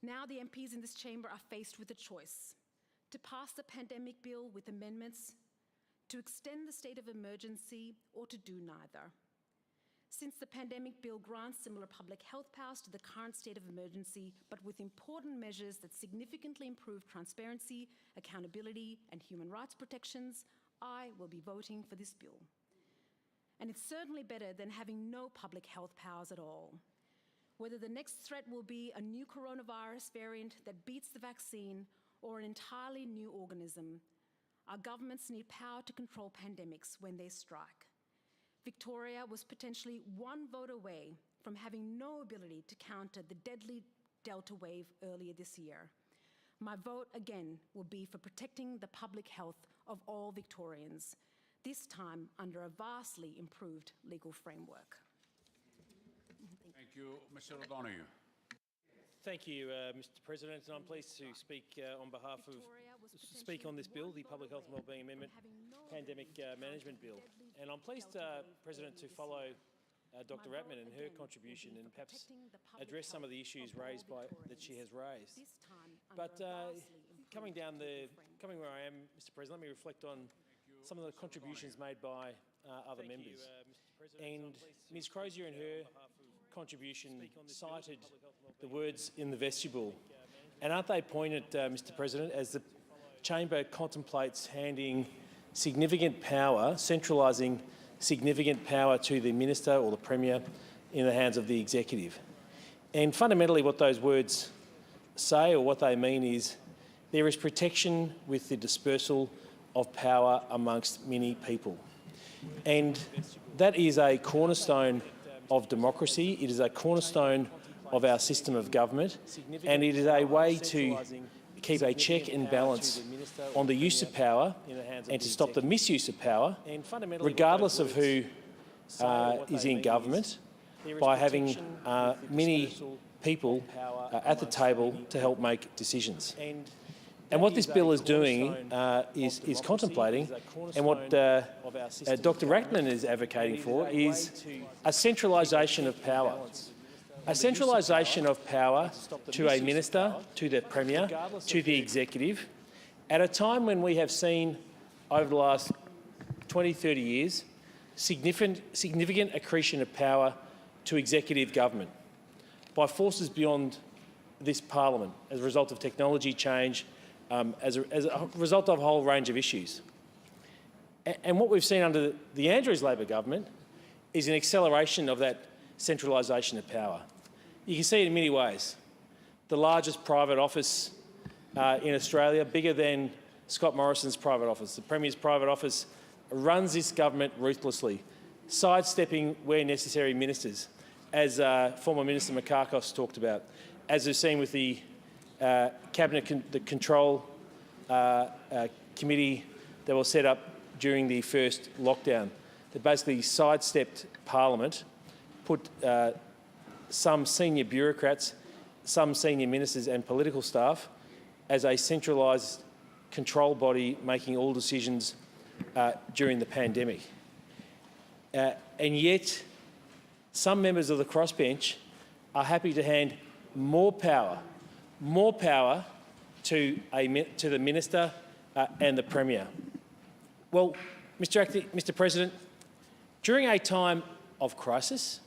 Now the MPs in this chamber are faced with a choice: to pass the pandemic bill with amendments, to extend the state of emergency, or to do neither. Since the pandemic bill grants similar public health powers to the current state of emergency, but with important measures that significantly improve transparency, accountability, and human rights protections, I will be voting for this bill. And it's certainly better than having no public health powers at all. Whether the next threat will be a new coronavirus variant that beats the vaccine or an entirely new organism, our governments need power to control pandemics when they strike. Victoria was potentially one vote away from having no ability to counter the deadly Delta wave earlier this year. My vote, again, will be for protecting the public health of all Victorians, this time under a vastly improved legal framework. Thank you. Mr. O'Donoghue. Thank you, Mr. President, and I'm pleased to speak on behalf of on this bill, the Public Health and Wellbeing Amendment Pandemic Management Bill. And I'm pleased, President, to follow Dr. Ratman and her contribution and perhaps address some of the issues that she has raised. But coming where I am, Mr. President, let me reflect on some of the contributions made by other members. And Ms. Crozier in her contribution cited the words in the vestibule. And aren't they poignant, Mr. President, as the chamber contemplates handing significant power, centralising significant power to the minister or the premier in the hands of the executive. And fundamentally what those words say, or what they mean, is there is protection with the dispersal of power amongst many people. And that is a cornerstone of democracy. It is a cornerstone of our system of government, and it is a way to keep a check and balance on the use of power and to stop the misuse of power, regardless of who is in government, by having many people at the table to help make decisions. And what this bill is doing is contemplating, and what Dr. Ratman is advocating for, is a centralisation of power. A centralisation of power to a minister, to the premier, to the executive, at a time when we have seen over the last 20, 30 years significant accretion of power to executive government by forces beyond this parliament as a result of technology change, as a result of a whole range of issues. And what we've seen under the Andrews Labor government is an acceleration of that centralisation of power. You can see it in many ways. The largest private office in Australia, bigger than Scott Morrison's private office. The Premier's private office runs this government ruthlessly, sidestepping where necessary ministers, as former Minister Mikakos talked about, as we've seen with the the control committee that was set up during the first lockdown, that basically sidestepped Parliament, put some senior bureaucrats, some senior ministers and political staff as a centralised control body making all decisions during the pandemic. And yet, some members of the crossbench are happy to hand more power to the minister and the premier. Well, Mr. President, during a time of crisis,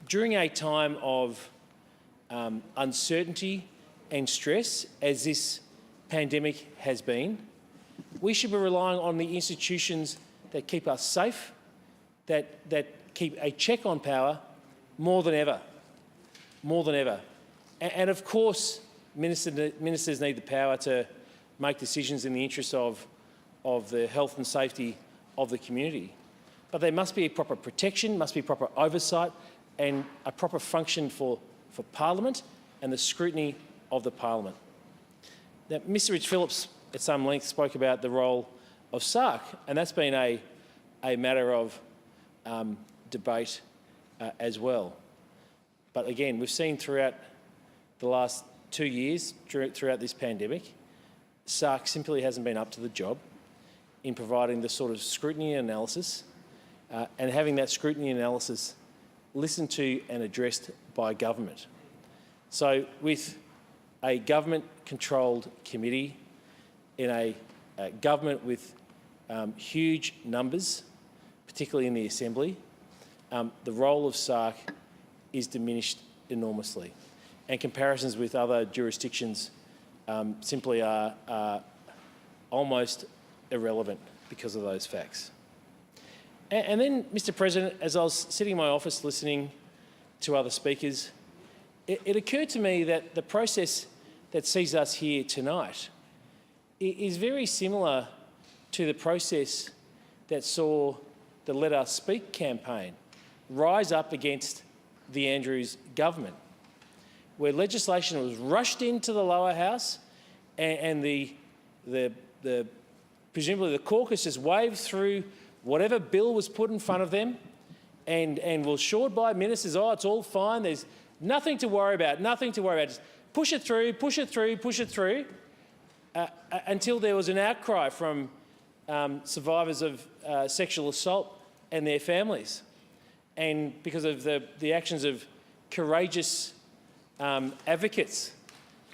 during a time of uncertainty and stress, as this pandemic has been, we should be relying on the institutions that keep us safe, that keep a check on power more than ever. And of course, ministers need the power to make decisions in the interest of the health and safety of the community. But there must be a proper protection, must be proper oversight and a proper function for Parliament and the scrutiny of the Parliament. Now, Mr Rich-Phillips at some length spoke about the role of SARC, and that's been a matter of debate as well. But again, we've seen throughout the last 2 years, throughout this pandemic, SARC simply hasn't been up to the job in providing the sort of scrutiny and analysis and having that scrutiny and analysis listened to and addressed by government. So with a government-controlled committee in a government with huge numbers, particularly in the Assembly, the role of SARC is diminished enormously. And comparisons with other jurisdictions simply are almost irrelevant because of those facts. And then, Mr. President, as I was sitting in my office listening to other speakers, it occurred to me that the process that sees us here tonight is very similar to the process that saw the Let Us Speak campaign rise up against the Andrews government, where legislation was rushed into the lower house and presumably the caucus just waved through whatever bill was put in front of them and were assured by ministers, oh, it's all fine, there's nothing to worry about, nothing to worry about. Just push it through, push it through, push it through, until there was an outcry from survivors of sexual assault and their families. And because of the actions of courageous advocates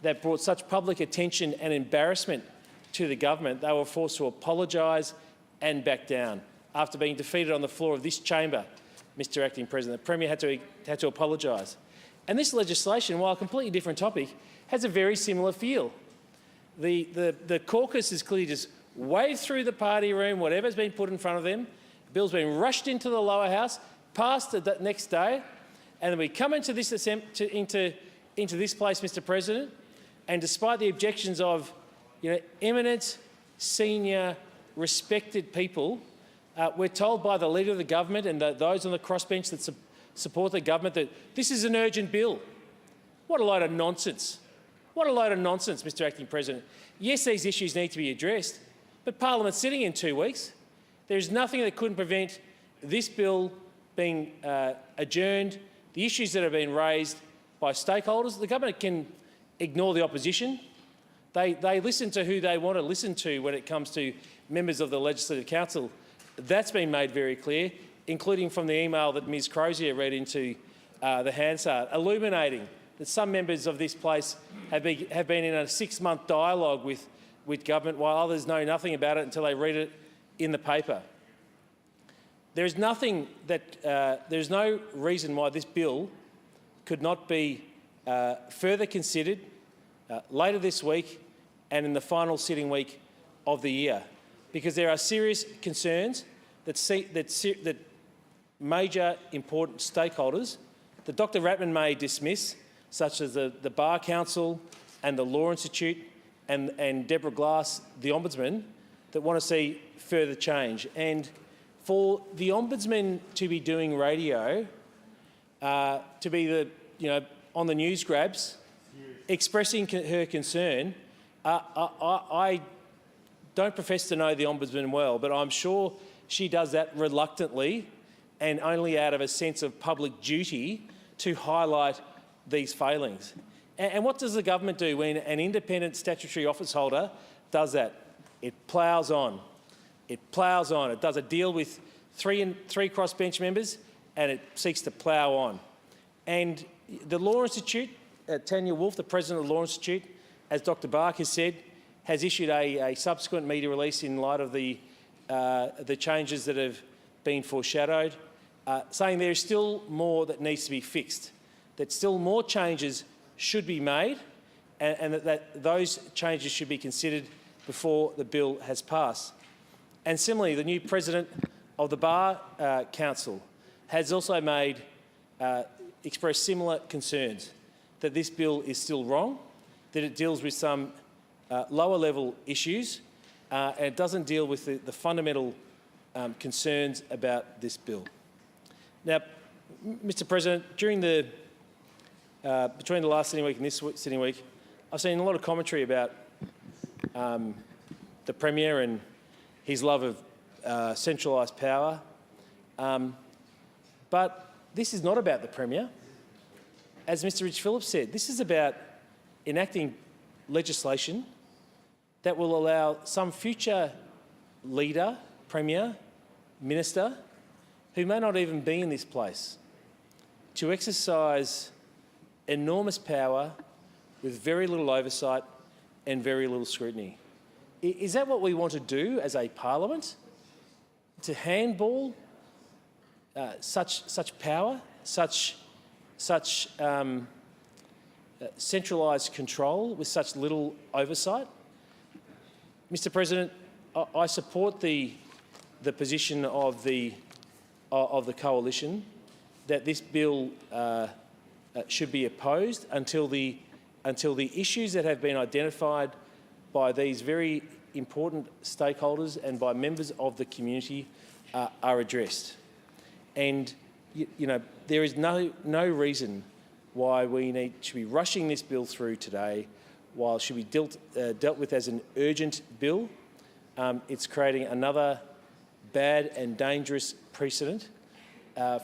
that brought such public attention and embarrassment to the government, they were forced to apologise and back down. After being defeated on the floor of this chamber, Mr. Acting President, the Premier had to apologise. And this legislation, while a completely different topic, has a very similar feel. The caucus is clearly just waved through the party room, whatever's been put in front of them. The bill's been rushed into the lower house, passed the next day, and then we come into this into this place, Mr. President, and despite the objections of eminent, senior, respected people, we're told by the Leader of the Government and those on the crossbench that support the government that this is an urgent bill. What a load of nonsense. What a load of nonsense, Mr. Acting President. Yes, these issues need to be addressed, but Parliament's sitting in 2 weeks. There's nothing that couldn't prevent this bill being adjourned. The issues that have been raised by stakeholders, the government can ignore the opposition. They listen to who they want to listen to when it comes to members of the Legislative Council. That's been made very clear, including from the email that Ms Crozier read into the Hansard, illuminating that some members of this place have been in a 6-month dialogue with government, while others know nothing about it until they read it in the paper. There's no reason why this bill could not be further considered later this week and in the final sitting week of the year, because there are serious concerns that major important stakeholders that Dr Ratman may dismiss, such as the Bar Council and the Law Institute and Deborah Glass, the Ombudsman, that want to see further change. And for the Ombudsman to be doing radio, to be on the news grabs, expressing her concern, I don't profess to know the Ombudsman well, but I'm sure she does that reluctantly and only out of a sense of public duty to highlight these failings. And what does the government do when an independent statutory office holder does that? It ploughs on. It ploughs on. It does a deal with three crossbench members and it seeks to plough on. And the Law Institute, Tanya Wolff, the President of the Law Institute, as Dr Bark has said, has issued a subsequent media release in light of the changes that have been foreshadowed, saying there is still more that needs to be fixed, that still more changes should be made and that those changes should be considered before the bill has passed. And similarly, the new President of the Bar Council has also expressed similar concerns, that this bill is still wrong, that it deals with some lower level issues and it doesn't deal with the fundamental concerns about this bill. Now, Mr President, during between the last sitting week and this sitting week, I've seen a lot of commentary about the Premier and his love of centralised power. But this is not about the Premier. As Mr Rich Phillips said, this is about enacting legislation that will allow some future leader, Premier, Minister, who may not even be in this place, to exercise enormous power with very little oversight and very little scrutiny. Is that what we want to do as a parliament? To handball such power, such centralised control with such little oversight? Mr. President, I support the position of the coalition that this bill should be opposed until the issues that have been identified by these very important stakeholders and by members of the community are addressed. And there is no reason why we should be rushing this bill through today, while it should be dealt with as an urgent bill. It's creating another bad and dangerous precedent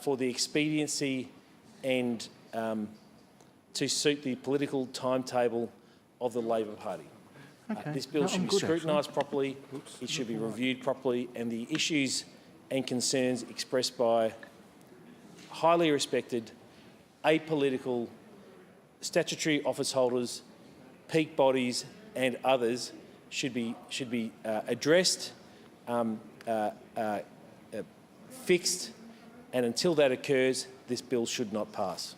for the expediency and to suit the political timetable of the Labor Party. This bill should be scrutinised properly, it should be reviewed properly, and the issues and concerns expressed by highly respected, apolitical statutory office holders, peak bodies and others should be addressed, fixed, and until that occurs, this bill should not pass.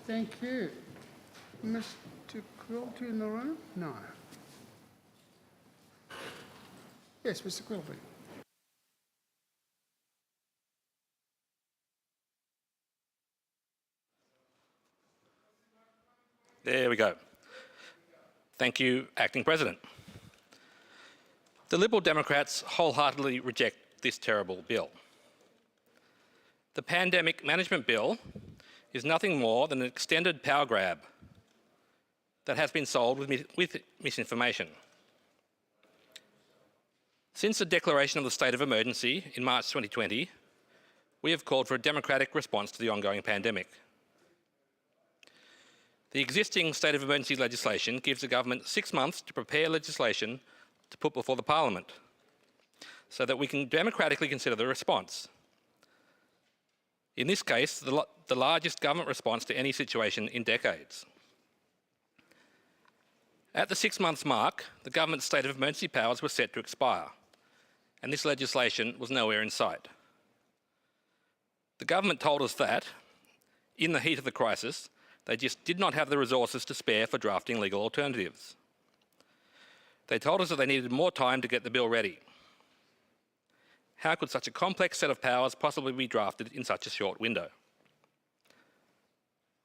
Thank you. Mr. Quilty in the room? No. Yes, Mr. Quilty. There we go. Thank you, Acting President. The Liberal Democrats wholeheartedly reject this terrible bill. The Pandemic Management Bill is nothing more than an extended power grab that has been sold with misinformation. Since the declaration of the state of emergency in March 2020, we have called for a democratic response to the ongoing pandemic. The existing state of emergency legislation gives the government 6 months to prepare legislation to put before the Parliament so that we can democratically consider the response. In this case, the largest government response to any situation in decades. At the 6 months mark, the government's state of emergency powers were set to expire, and this legislation was nowhere in sight. The government told us that, in the heat of the crisis, they just did not have the resources to spare for drafting legal alternatives. They told us that they needed more time to get the bill ready. How could such a complex set of powers possibly be drafted in such a short window?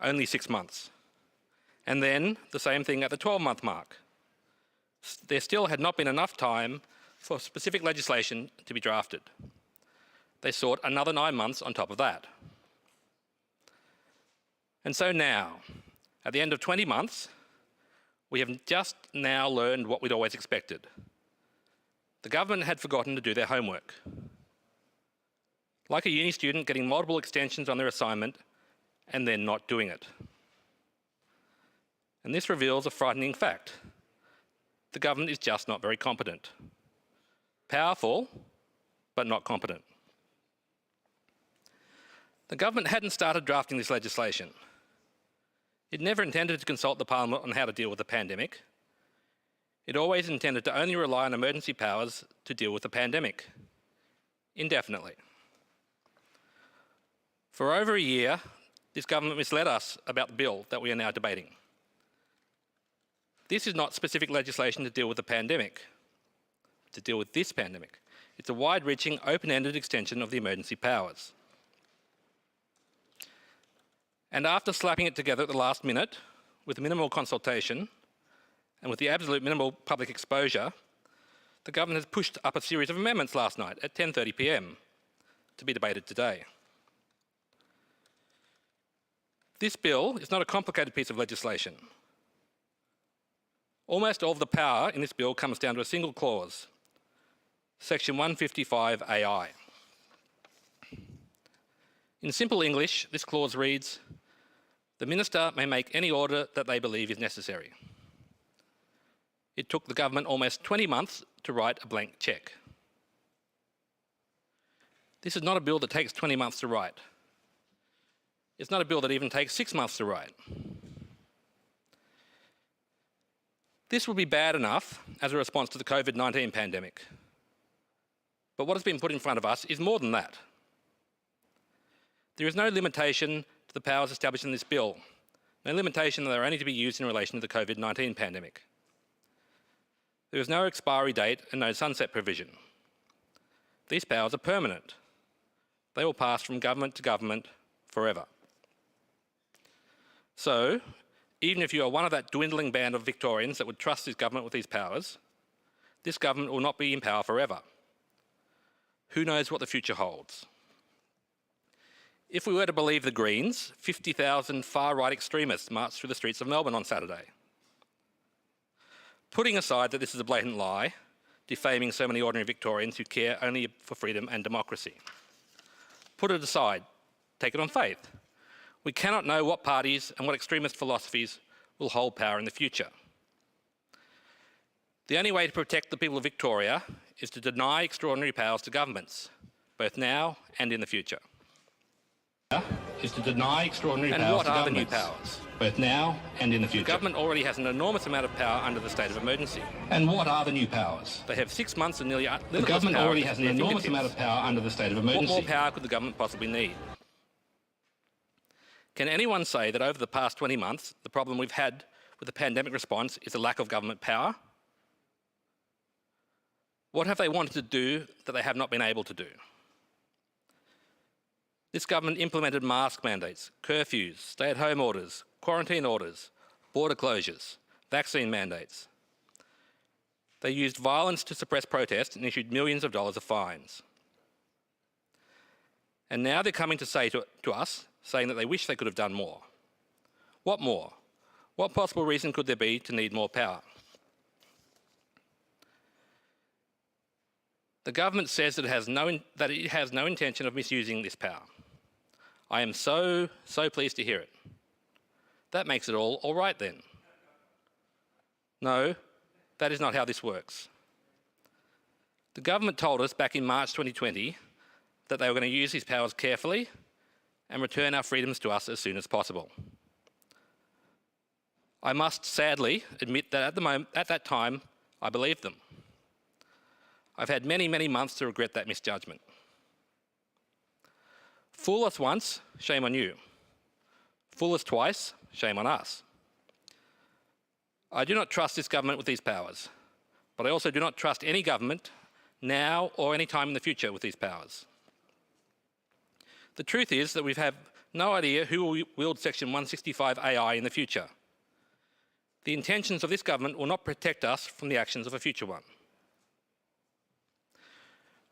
Only 6 months. And then the same thing at the 12-month mark. There still had not been enough time for specific legislation to be drafted. They sought another 9 months on top of that. And so now, at the end of 20 months, we have just now learned what we'd always expected. The government had forgotten to do their homework. Like a uni student getting multiple extensions on their assignment and then not doing it. And this reveals a frightening fact. The government is just not very competent. Powerful, but not competent. The government hadn't started drafting this legislation. It never intended to consult the Parliament on how to deal with the pandemic. It always intended to only rely on emergency powers to deal with the pandemic, indefinitely. For over a year, this government misled us about the bill that we are now debating. This is not specific legislation to deal with the pandemic, to deal with this pandemic. It's a wide-reaching, open-ended extension of the emergency powers. And after slapping it together at the last minute, with minimal consultation, and with the absolute minimal public exposure, the government has pushed up a series of amendments last night at 10:30 p.m. to be debated today. This bill is not a complicated piece of legislation. Almost all of the power in this bill comes down to a single clause, Section 155 AI. In simple English, this clause reads, "The Minister may make any order that they believe is necessary." It took the government almost 20 months to write a blank cheque. This is not a bill that takes 20 months to write. It's not a bill that even takes 6 months to write. This would be bad enough as a response to the COVID-19 pandemic. But what has been put in front of us is more than that. There is no limitation to the powers established in this bill, no limitation that they are only to be used in relation to the COVID-19 pandemic. There is no expiry date and no sunset provision. These powers are permanent. They will pass from government to government forever. So, even if you are one of that dwindling band of Victorians that would trust this government with these powers, this government will not be in power forever. Who knows what the future holds? If we were to believe the Greens, 50,000 far-right extremists marched through the streets of Melbourne on Saturday. Putting aside that this is a blatant lie, defaming so many ordinary Victorians who care only for freedom and democracy. Put it aside, take it on faith. We cannot know what parties and what extremist philosophies will hold power in the future. The only way to protect the people of Victoria is to deny extraordinary powers to governments, both now and in the future. Is to deny extraordinary And powers what to are the new governments, powers? both now and in the The future. government already has an enormous amount of power under the state of emergency. And what are the new powers? They have 6 months of nearly The limitless government power already at has an their enormous fingertips. amount of power under the state of What emergency. more power could the government possibly need? Can anyone say that over the past 20 months, the problem we've had with the pandemic response is a lack of government power? What have they wanted to do that they have not been able to do? This government implemented mask mandates, curfews, stay-at-home orders, quarantine orders, border closures, vaccine mandates. They used violence to suppress protest and issued millions of dollars of fines. And now they're coming to say to us, saying that they wish they could have done more. What more? What possible reason could there be to need more power? The government says that it has no intention of misusing this power. I am so pleased to hear it. That makes it all right then. No, that is not how this works. The government told us back in March 2020 that they were going to use these powers carefully and return our freedoms to us as soon as possible. I must sadly admit that at that time, I believed them. I've had many months to regret that misjudgment. Fool us once, shame on you. Fool us twice, shame on us. I do not trust this government with these powers, but I also do not trust any government now or any time in the future with these powers. The truth is that we have no idea who will wield Section 165 AI in the future. The intentions of this government will not protect us from the actions of a future one.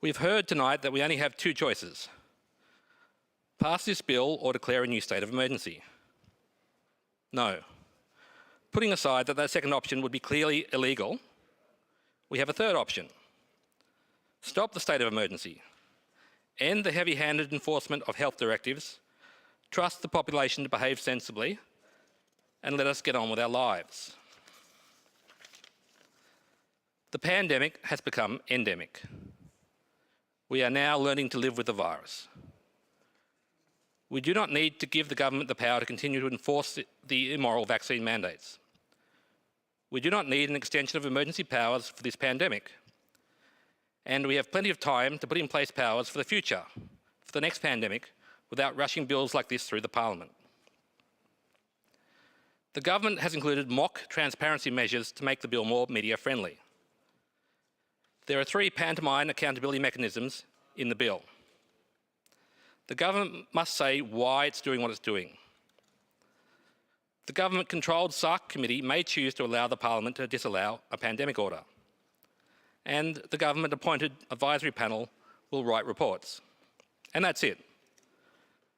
We've heard tonight that we only have two choices: pass this bill or declare a new state of emergency. No. Putting aside that second option would be clearly illegal, we have a third option. Stop the state of emergency. End the heavy-handed enforcement of health directives. Trust the population to behave sensibly, and let us get on with our lives. The pandemic has become endemic. We are now learning to live with the virus. We do not need to give the government the power to continue to enforce the immoral vaccine mandates. We do not need an extension of emergency powers for this pandemic. And we have plenty of time to put in place powers for the future, for the next pandemic, without rushing bills like this through the Parliament. The government has included mock transparency measures to make the bill more media-friendly. There are 3 pantomime accountability mechanisms in the bill. The government must say why it's doing what it's doing. The government-controlled SARC committee may choose to allow the Parliament to disallow a pandemic order. And the government-appointed advisory panel will write reports. And that's it.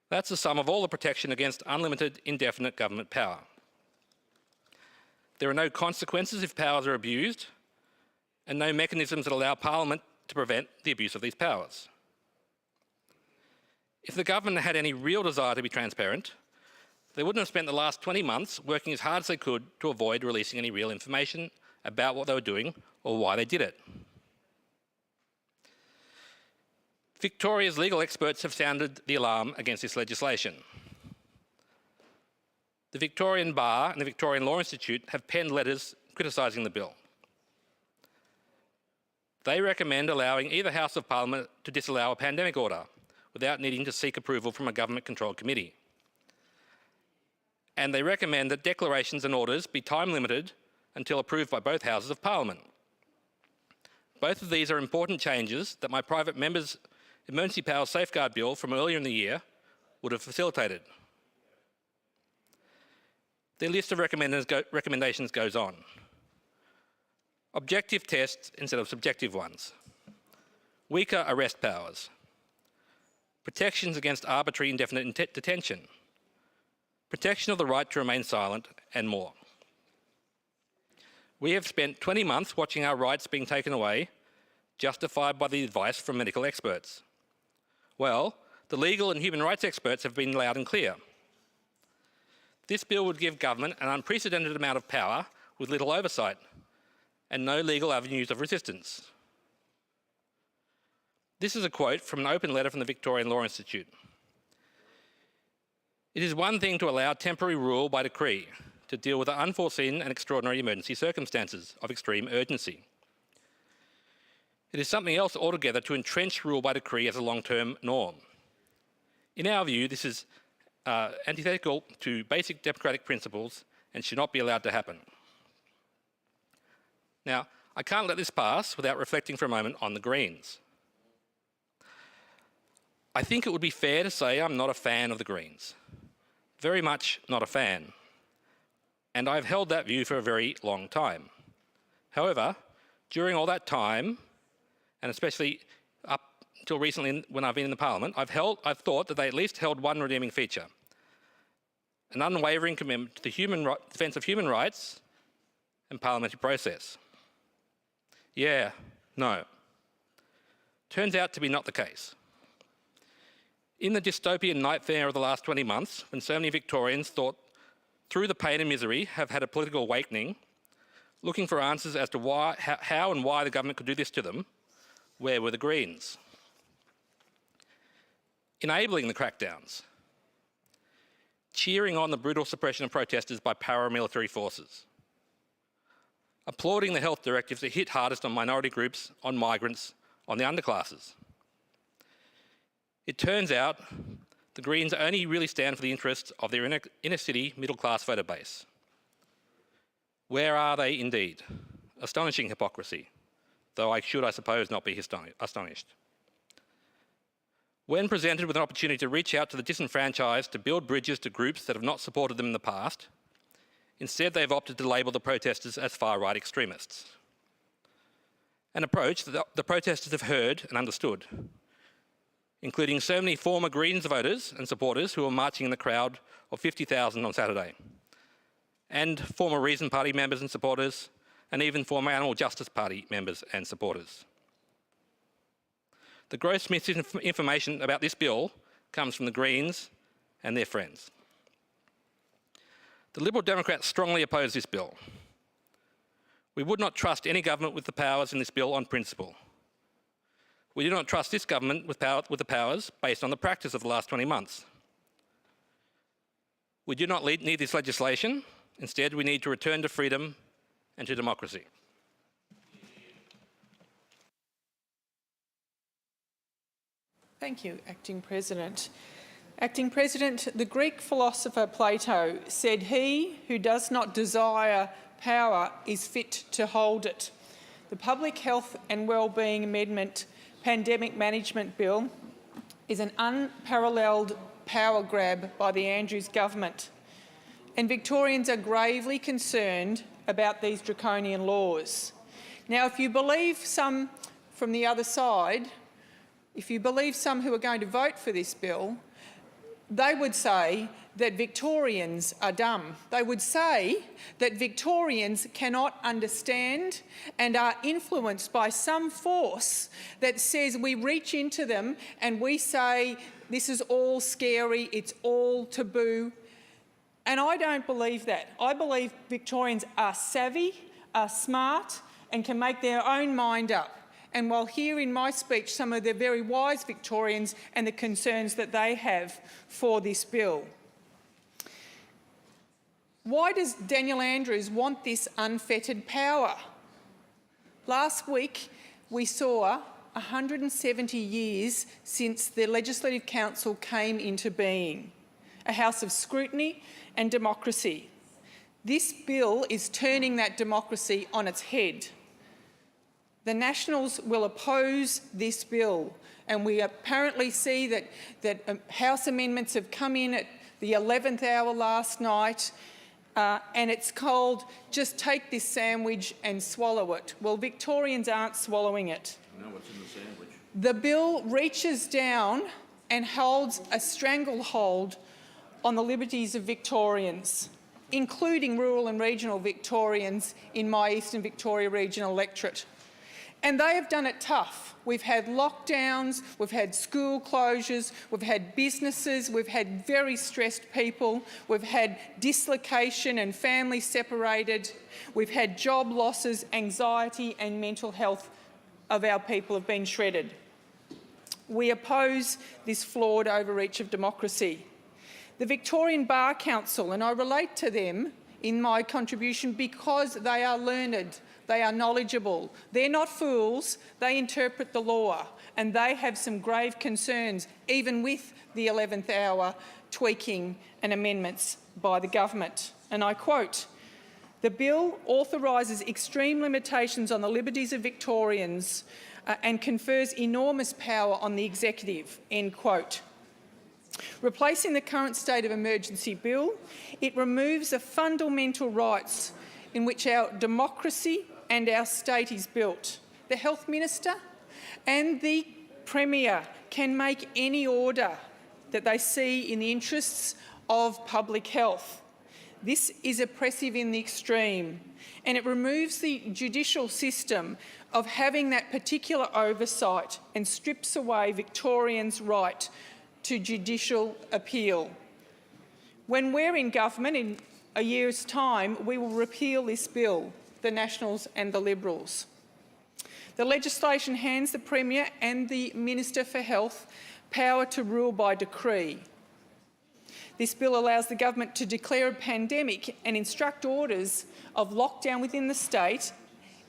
That's the sum of all the protection against unlimited, indefinite government power. There are no consequences if powers are abused, and no mechanisms that allow Parliament to prevent the abuse of these powers. If the government had any real desire to be transparent, they wouldn't have spent the last 20 months working as hard as they could to avoid releasing any real information about what they were doing or why they did it. Victoria's legal experts have sounded the alarm against this legislation. The Victorian Bar and the Victorian Law Institute have penned letters criticising the bill. They recommend allowing either House of Parliament to disallow a pandemic order without needing to seek approval from a government-controlled committee. And they recommend that declarations and orders be time-limited until approved by both Houses of Parliament. Both of these are important changes that my private member's Emergency Powers Safeguard Bill from earlier in the year would have facilitated. Their list of recommendations goes on. Objective tests instead of subjective ones. Weaker arrest powers. Protections against arbitrary indefinite detention. Protection of the right to remain silent, and more. We have spent 20 months watching our rights being taken away, justified by the advice from medical experts. Well, the legal and human rights experts have been loud and clear. This bill would give government an unprecedented amount of power with little oversight and no legal avenues of resistance. This is a quote from an open letter from the Victorian Law Institute. It is one thing to allow temporary rule by decree to deal with the unforeseen and extraordinary emergency circumstances of extreme urgency. It is something else altogether to entrench rule by decree as a long-term norm. In our view, this is antithetical to basic democratic principles and should not be allowed to happen. Now, I can't let this pass without reflecting for a moment on the Greens. I think it would be fair to say I'm not a fan of the Greens. Very much not a fan. And I've held that view for a very long time. However, during all that time, and especially up until recently when I've been in the Parliament, I've thought that they at least held one redeeming feature: an unwavering commitment to the defence of human rights and parliamentary process. Yeah, no. Turns out to be not the case. In the dystopian nightmare of the last 20 months, when so many Victorians thought through the pain and misery have had a political awakening, looking for answers as to how and why the government could do this to them, where were the Greens? Enabling the crackdowns. Cheering on the brutal suppression of protesters by paramilitary forces. Applauding the health directives that hit hardest on minority groups, on migrants, on the underclasses. It turns out the Greens only really stand for the interests of their inner-city middle-class voter base. Where are they indeed? Astonishing hypocrisy, though I should, I suppose, not be astonished. When presented with an opportunity to reach out to the disenfranchised to build bridges to groups that have not supported them in the past, instead they've opted to label the protesters as far-right extremists. An approach that the protesters have heard and understood, including so many former Greens voters and supporters who were marching in the crowd of 50,000 on Saturday, and former Reason Party members and supporters, and even former Animal Justice Party members and supporters. The gross misinformation about this bill comes from the Greens and their friends. The Liberal Democrats strongly oppose this bill. We would not trust any government with the powers in this bill on principle. We do not trust this government with the powers based on the practice of the last 20 months. We do not need this legislation. Instead, we need to return to freedom and to democracy. Thank you, Acting President. Acting President, the Greek philosopher Plato said, "He who does not desire power is fit to hold it." The Public Health and Wellbeing Amendment Pandemic Management Bill is an unparalleled power grab by the Andrews government, and Victorians are gravely concerned about these draconian laws. Now, if you believe some from the other side, if you believe some who are going to vote for this bill, they would say that Victorians are dumb. They would say that Victorians cannot understand and are influenced by some force that says we reach into them and we say this is all scary, it's all taboo. And I don't believe that. I believe Victorians are savvy, are smart and can make their own mind up. And while hear in my speech some of the very wise Victorians and the concerns that they have for this bill. Why does Daniel Andrews want this unfettered power? Last week, we saw 170 years since the Legislative Council came into being, a house of scrutiny and democracy. This bill is turning that democracy on its head. The Nationals will oppose this bill, and we apparently see that House amendments have come in at the 11th hour last night, and it's called, just take this sandwich and swallow it. Well, Victorians aren't swallowing it. No, what's in the sandwich? The bill reaches down and holds a stranglehold on the liberties of Victorians, including rural and regional Victorians in my Eastern Victoria regional electorate. And they have done it tough. We've had lockdowns, we've had school closures, we've had businesses, we've had very stressed people, we've had dislocation and families separated, we've had job losses, anxiety and mental health of our people have been shredded. We oppose this flawed overreach of democracy. The Victorian Bar Council, and I relate to them in my contribution because they are learned, they are knowledgeable. They're not fools, they interpret the law, and they have some grave concerns, even with the 11th hour tweaking and amendments by the government. And I quote, "The bill authorises extreme limitations on the liberties of Victorians and confers enormous power on the executive," end quote. Replacing the current state of emergency bill, it removes the fundamental rights in which our democracy and our state is built. The Health Minister and the Premier can make any order that they see in the interests of public health. This is oppressive in the extreme, and it removes the judicial system of having that particular oversight and strips away Victorians' right to judicial appeal. When we're in government in a year's time, we will repeal this bill, the Nationals and the Liberals. The legislation hands the Premier and the Minister for Health power to rule by decree. This bill allows the government to declare a pandemic and instruct orders of lockdown within the state,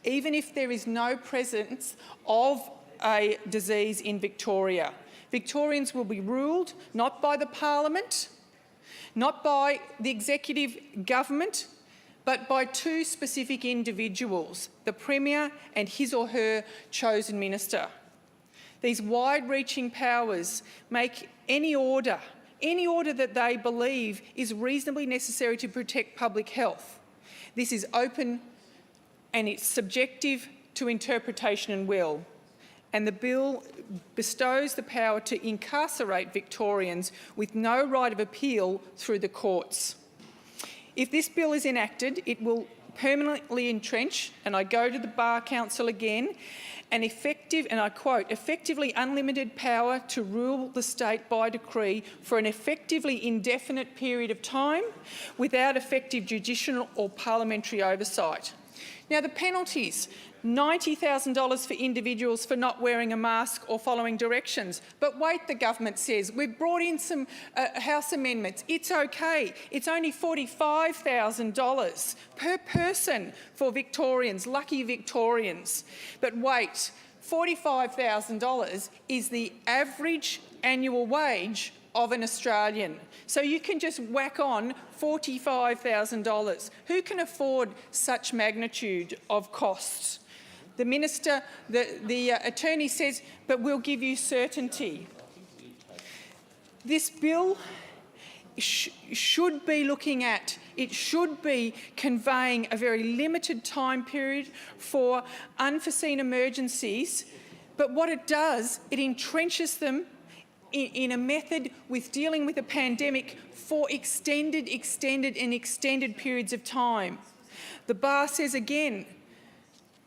even if there is no presence of a disease in Victoria. Victorians will be ruled not by the Parliament, not by the executive government, but by two specific individuals, the Premier and his or her chosen minister. These wide-reaching powers make any order that they believe is reasonably necessary to protect public health. This is open and it's subjective to interpretation and will. And the bill bestows the power to incarcerate Victorians with no right of appeal through the courts. If this bill is enacted, it will permanently entrench, and I go to the Bar Council again, an effective, and I quote, effectively unlimited power to rule the state by decree for an effectively indefinite period of time without effective judicial or parliamentary oversight. Now, the penalties, $90,000 for individuals for not wearing a mask or following directions. But wait, the government says, we've brought in some House amendments. It's okay. It's only $45,000 per person for Victorians, lucky Victorians. But wait, $45,000 is the average annual wage of an Australian. So you can just whack on $45,000. Who can afford such magnitude of costs? The minister, the attorney says, but we'll give you certainty. This bill should be looking at, it should be conveying a very limited time period for unforeseen emergencies, but what it does, it entrenches them in a method with dealing with a pandemic for extended periods of time. The Bar says again,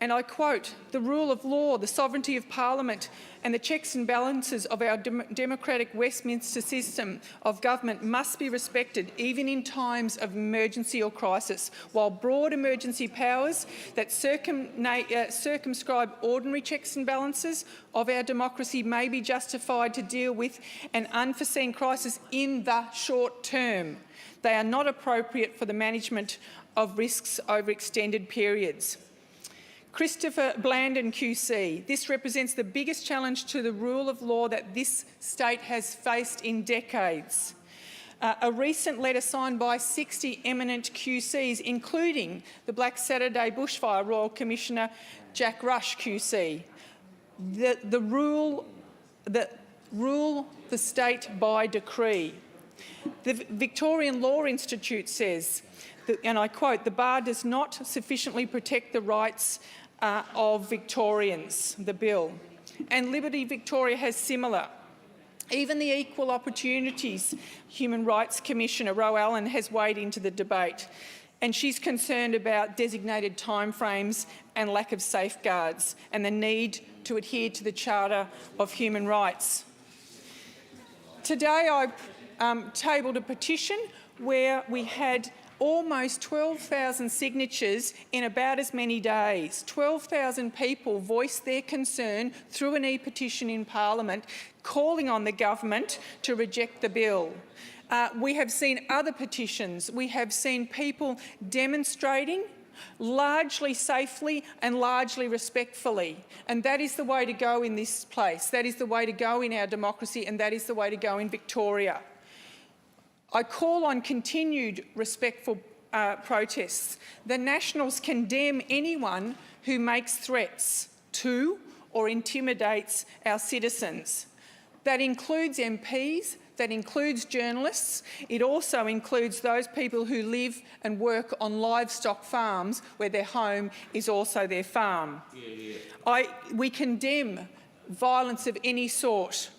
and I quote, "The rule of law, the sovereignty of Parliament and the checks and balances of our democratic Westminster system of government must be respected even in times of emergency or crisis, while broad emergency powers that circumscribe ordinary checks and balances of our democracy may be justified to deal with an unforeseen crisis in the short term. They are not appropriate for the management of risks over extended periods." Christopher Blandon QC, "This represents the biggest challenge to the rule of law that this state has faced in decades." A recent letter signed by 60 eminent QCs, including the Black Saturday Bushfire Royal Commissioner Jack Rush QC. Rule the state by decree. The Victorian Law Institute says, and I quote, "The bar does not sufficiently protect the rights of Victorians," the bill. And Liberty Victoria has similar. Even the Equal Opportunities Human Rights Commissioner, Ro Allen, has weighed into the debate, and she's concerned about designated timeframes and lack of safeguards and the need to adhere to the Charter of Human Rights. Today I tabled a petition where we had almost 12,000 signatures in about as many days. 12,000 people voiced their concern through an e-petition in Parliament, calling on the government to reject the bill. We have seen other petitions. We have seen people demonstrating largely safely and largely respectfully. And that is the way to go in this place. That is the way to go in our democracy, and that is the way to go in Victoria. I call on continued respectful protests. The Nationals condemn anyone who makes threats to or intimidates our citizens. That includes MPs, that includes journalists. It also includes those people who live and work on livestock farms where their home is also their farm. We condemn violence of any sort.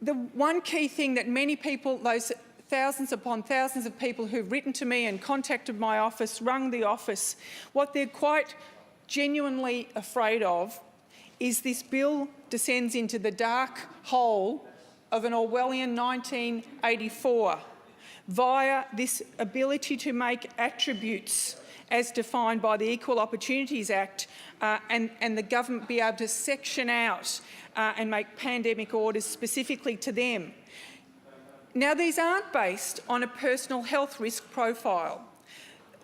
The one key thing that many people, those thousands upon thousands of people who've written to me and contacted my office, rung the office, what they're quite genuinely afraid of is this bill descends into the dark hole of an Orwellian 1984 via this ability to make attributes as defined by the Equal Opportunities Act and the government be able to section out and make pandemic orders specifically to them. Now, these aren't based on a personal health risk profile.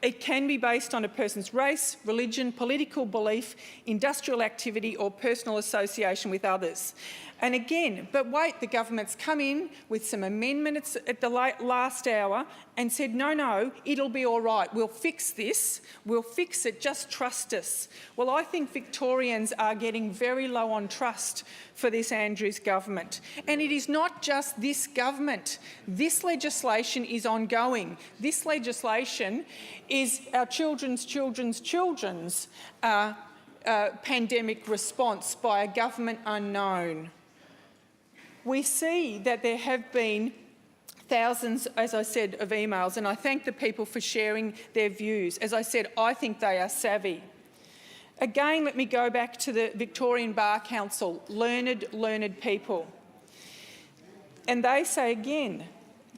It can be based on a person's race, religion, political belief, industrial activity or personal association with others. And again, but wait, the government's come in with some amendments at the last hour and said, no, it'll be all right. We'll fix this. We'll fix it. Just trust us. Well, I think Victorians are getting very low on trust for this Andrews government. And it is not just this government. This legislation is ongoing. This legislation is our children's pandemic response by a government unknown. We see that there have been thousands, as I said, of emails, and I thank the people for sharing their views. As I said, I think they are savvy. Again, let me go back to the Victorian Bar Council, learned people. And they say again,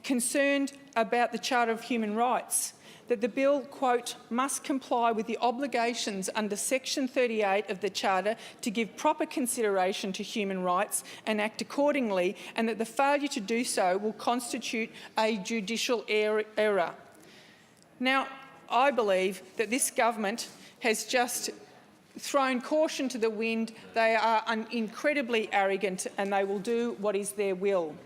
concerned about the Charter of Human Rights, that the bill, quote, must comply with the obligations under Section 38 of the Charter to give proper consideration to human rights and act accordingly, and that the failure to do so will constitute a judicial error. Now, I believe that this government has just thrown caution to the wind. They are incredibly arrogant and they will do what is their will.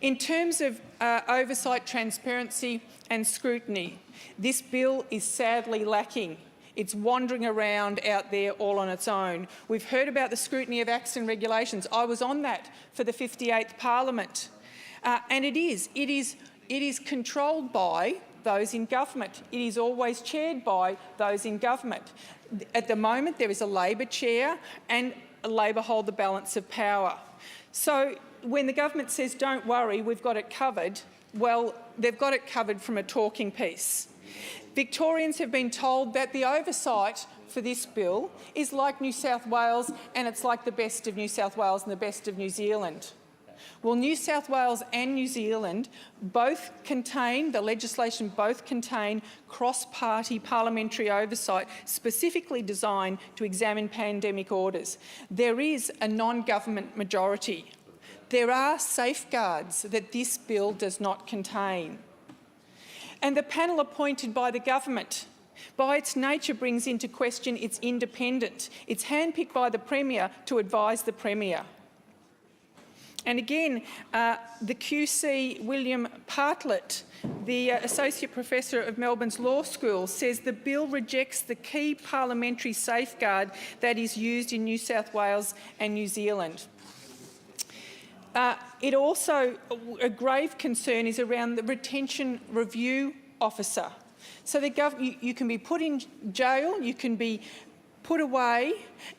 In terms of oversight, transparency and scrutiny, this bill is sadly lacking. It's wandering around out there all on its own. We've heard about the scrutiny of acts and regulations. I was on that for the 58th Parliament. And it is controlled by those in government. It is always chaired by those in government. At the moment, there is a Labor chair and Labor hold the balance of power. So when the government says, don't worry, we've got it covered, well, they've got it covered from a talking piece. Victorians have been told that the oversight for this bill is like New South Wales, and it's like the best of New South Wales and the best of New Zealand. Well, New South Wales and New Zealand both contain, the legislation both contain cross-party parliamentary oversight specifically designed to examine pandemic orders. There is a non-government majority. There are safeguards that this bill does not contain. And the panel appointed by the government, by its nature, brings into question its independence. It's handpicked by the Premier to advise the Premier. And again, the QC William Bartlett, the Associate Professor of Melbourne's Law School, says the bill rejects the key parliamentary safeguard that is used in New South Wales and New Zealand. It also, a grave concern is around the retention review officer. So you can be put in jail, you can be put away,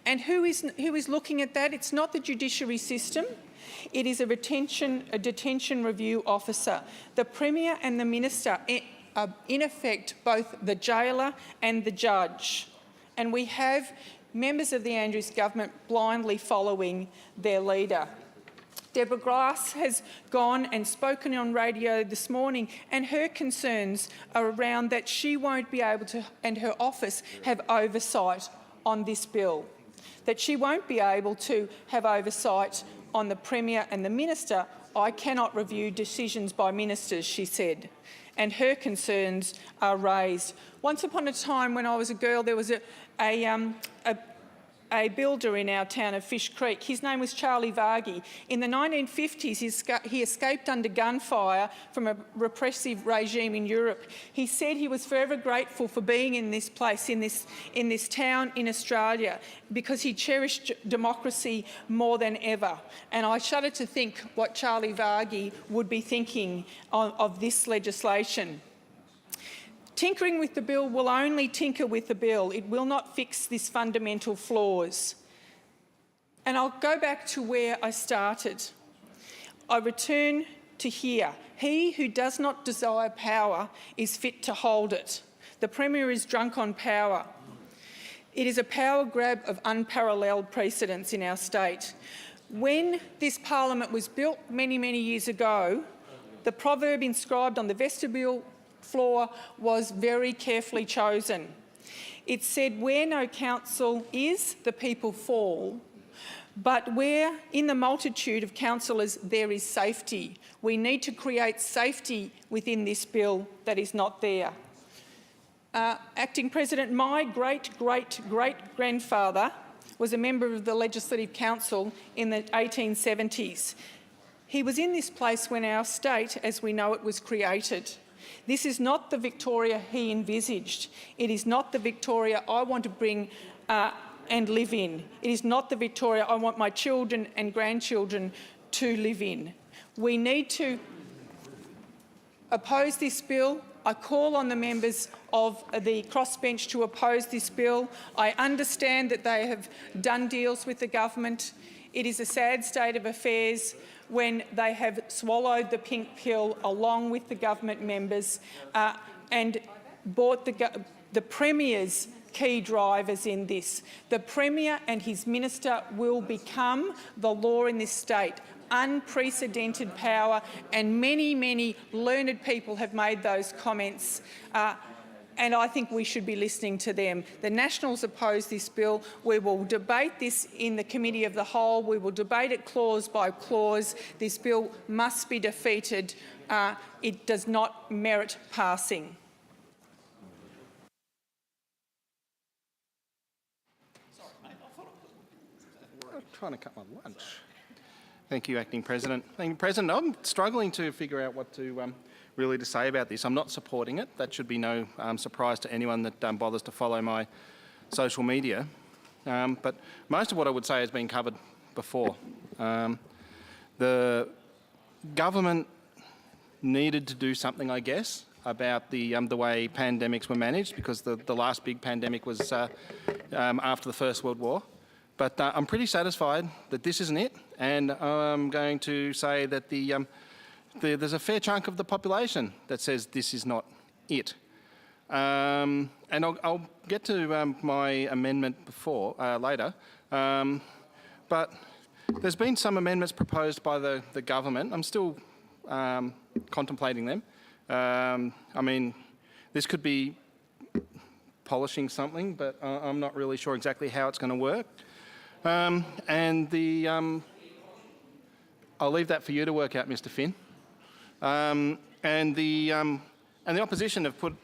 and who is looking at that? It's not the judiciary system. It is a detention review officer. The Premier and the Minister are in effect both the jailer and the judge. And we have members of the Andrews government blindly following their leader. Deborah Glass has gone and spoken on radio this morning, and her concerns are around that she won't be able to, and her office, have oversight on this bill. That she won't be able to have oversight on the Premier and the Minister. I cannot review decisions by ministers, she said, and her concerns are raised. Once upon a time when I was a girl, there was a builder in our town of Fish Creek. His name was Charlie Varghese. In the 1950s, he escaped under gunfire from a repressive regime in Europe. He said he was forever grateful for being in this place, in this town in Australia, because he cherished democracy more than ever. And I shudder to think what Charlie Varghese would be thinking of this legislation. Tinkering with the bill will only tinker with the bill. It will not fix these fundamental flaws. And I'll go back to where I started. I return to here. He who does not desire power is fit to hold it. The Premier is drunk on power. It is a power grab of unparalleled precedence in our state. When this parliament was built many, many years ago, the proverb inscribed on the vestibule floor was very carefully chosen. It said, where no council is, the people fall. But where in the multitude of councillors there is safety. We need to create safety within this bill that is not there. Acting President, my great-great-great-grandfather was a member of the Legislative Council in the 1870s. He was in this place when our state, as we know it, was created. This is not the Victoria he envisaged. It is not the Victoria I want to bring and live in. It is not the Victoria I want my children and grandchildren to live in. We need to oppose this bill. I call on the members of the crossbench to oppose this bill. I understand that they have done deals with the government. It is a sad state of affairs when they have swallowed the pink pill along with the government members and bought the Premier's key drivers in this. The Premier and his Minister will become the law in this state. Unprecedented power, and many, many learned people have made those comments. And I think we should be listening to them. The Nationals oppose this bill. We will debate this in the Committee of the Whole. We will debate it clause by clause. This bill must be defeated. It does not merit passing. I'm trying to cut my lunch. Thank you, Acting President. Thank you, President. I'm struggling to figure out what to really to say about this. I'm not supporting it. That should be no surprise to anyone that bothers to follow my social media. But most of what I would say has been covered before. The government needed to do something, I guess, about the way pandemics were managed, because the last big pandemic was after the First World War. But I'm pretty satisfied that this isn't it, and I'm going to say that there's a fair chunk of the population that says this is not it. And I'll get to my amendment later. But there's been some amendments proposed by the government. I'm still contemplating them. I mean, this could be polishing something, but I'm not really sure exactly how it's going to work. I'll leave that for you to work out, Mr. Finn. And the opposition have put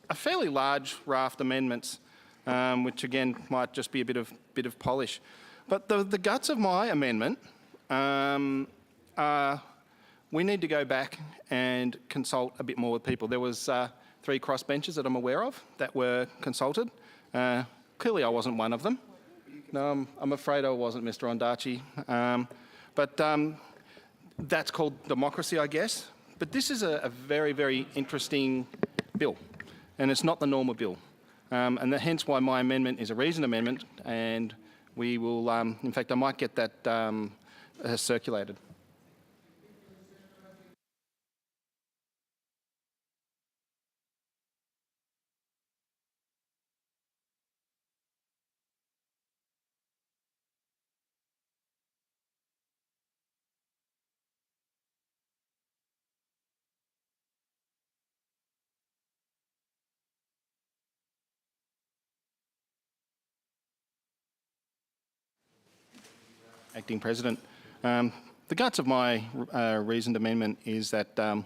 a fairly large raft amendments, which again might just be a bit of polish. But the guts of my amendment are we need to go back and consult a bit more with people. There was 3 crossbenchers that I'm aware of that were consulted. Clearly, I wasn't one of them. No, I'm afraid I wasn't, Mr. Ondaatje. But that's called democracy, I guess. But this is a very, very interesting bill, and it's not the normal bill. And hence why my amendment is a reasoned amendment, and we will, in fact, I might get that circulated. Acting President. The guts of my reasoned amendment is that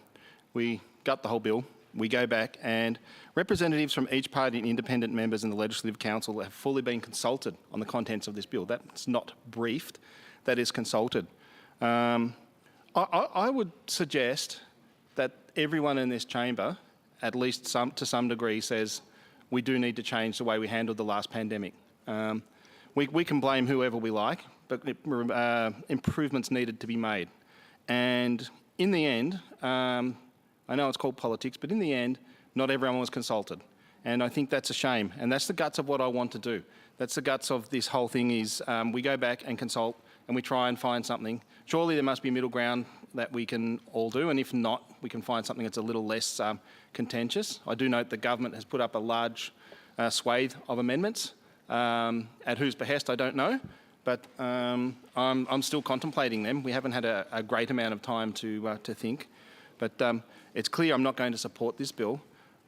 we gut the whole bill, we go back, and representatives from each party and independent members in the Legislative Council have fully been consulted on the contents of this bill. That's not briefed, that is consulted. I would suggest that everyone in this chamber, at least to some degree, says we do need to change the way we handled the last pandemic. We can blame whoever we like, but improvements needed to be made. And in the end, I know it's called politics, but in the end, not everyone was consulted. And I think that's a shame. And that's the guts of what I want to do. That's the guts of this whole thing is we go back and consult and we try and find something. Surely there must be middle ground that we can all do, and if not, we can find something that's a little less contentious. I do note the government has put up a large swathe of amendments. At whose behest, I don't know, but I'm still contemplating them. We haven't had a great amount of time to think, but it's clear I'm not going to support this bill.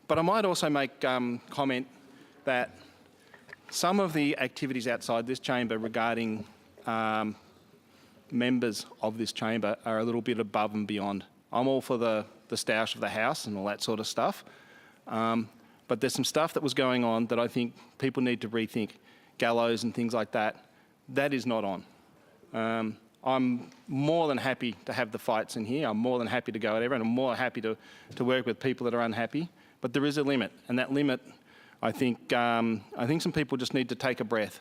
But I might also make comment that some of the activities outside this chamber regarding members of this chamber are a little bit above and beyond. I'm all for the stoush of the House and all that sort of stuff. But there's some stuff that was going on that I think people need to rethink. Gallows and things like that. That is not on. I'm more than happy to have the fights in here. I'm more than happy to go at everyone. I'm more happy to work with people that are unhappy. But there is a limit, and that limit, I think some people just need to take a breath.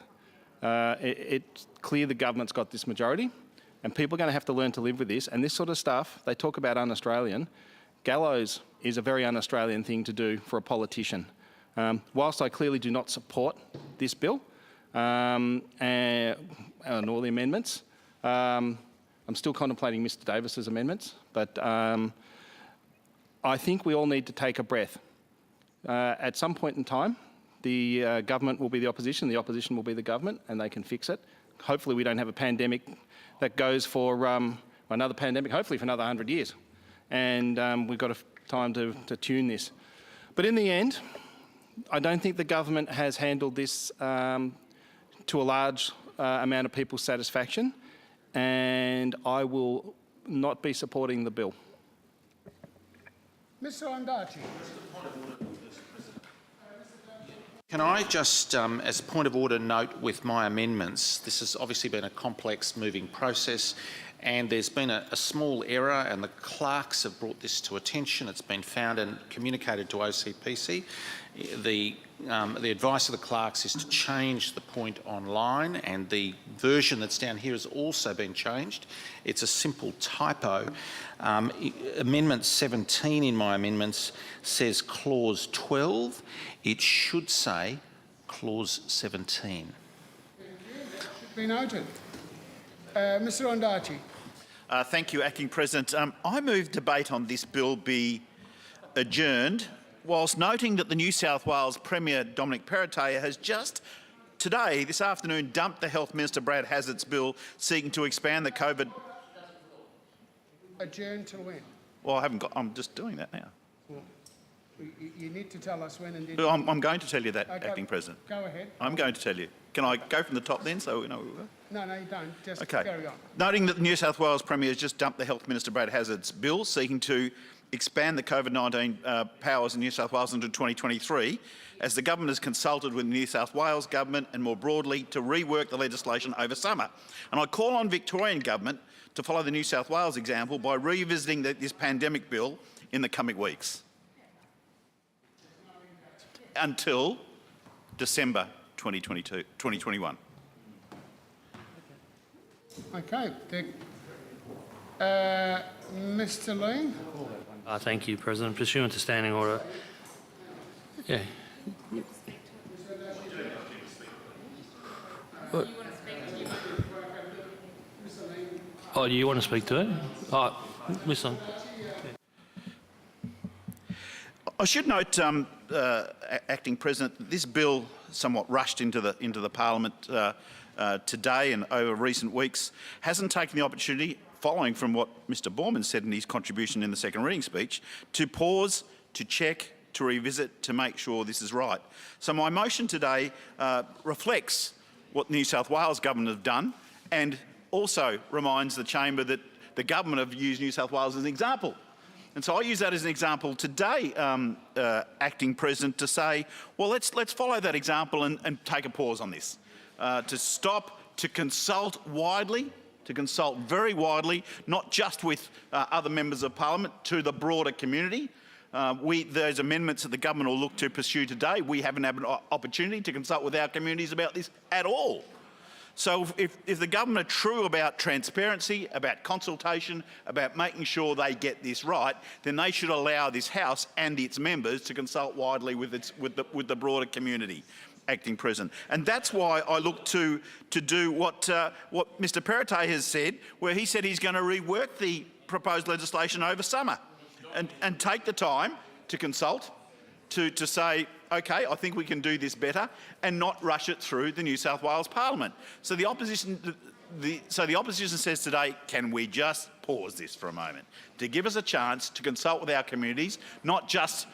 It's clear the government's got this majority, and people are going to have to learn to live with this. And this sort of stuff, they talk about un-Australian. Gallows is a very un-Australian thing to do for a politician. Whilst I clearly do not support this bill and all the amendments, I'm still contemplating Mr Davis's amendments, but I think we all need to take a breath. At some point in time, the government will be the opposition will be the government, and they can fix it. Hopefully we don't have a pandemic that goes for another pandemic, hopefully for another 100 years. And we've got time to tune this. But in the end, I don't think the government has handled this to a large amount of people's satisfaction, and I will not be supporting the bill. Mr. Ondaatje. Can I just, as a point of order, note with my amendments, this has obviously been a complex moving process, and there's been a small error, and the clerks have brought this to attention. It's been found and communicated to OCPC. The advice of the clerks is to change the point online, and the version that's down here has also been changed. It's a simple typo. Amendment 17 in my amendments says clause 12. It should say clause 17. Should be noted. Mr. Ondaatje. Thank you, Acting President. I move debate on this bill be adjourned whilst noting that the New South Wales Premier Dominic Perrottet has just today, this afternoon, dumped the Health Minister Brad Hazard's bill seeking to expand the COVID... Adjourn till when? Well, I'm just doing that now. Well, you need to tell us when and then... I'm going to tell you that, Okay, Acting President. Go ahead. I'm going to tell you. Can I go from the top then so we know? No, you don't. Just Okay. carry on. Noting that the New South Wales Premier has just dumped the Health Minister Brad Hazard's bill seeking to expand the COVID-19 powers in New South Wales until 2023, as the government has consulted with the New South Wales government and more broadly to rework the legislation over summer. And I call on Victorian government to follow the New South Wales example by revisiting this pandemic bill in the coming weeks until December 2021. Okay. Mr. Lee? Thank you, President. Pursuant to standing order. Yeah. Oh, do you want to speak to it? Oh, listen. I should note, Acting President, that this bill somewhat rushed into the Parliament today and over recent weeks hasn't taken the opportunity, following from what Mr Borman said in his contribution in the second reading speech, to pause, to check, to revisit, to make sure this is right. So my motion today reflects what New South Wales government have done and also reminds the chamber that the government have used New South Wales as an example. And so I use that as an example today, Acting President, to say, well, let's follow that example and take a pause on this, to stop, to consult widely, to consult very widely, not just with other members of Parliament, to the broader community. Those amendments that the government will look to pursue today, we haven't had an opportunity to consult with our communities about this at all. So if the government are true about transparency, about consultation, about making sure they get this right, then they should allow this House and its members to consult widely with the broader community, Acting President. And that's why I look to do what Mr Perrottet has said, where he said he's going to rework the proposed legislation over summer and take the time to consult, to say, OK, I think we can do this better, and not rush it through the New South Wales Parliament. So the opposition says today, can we just pause this for a moment, to give us a chance to consult with our communities, not just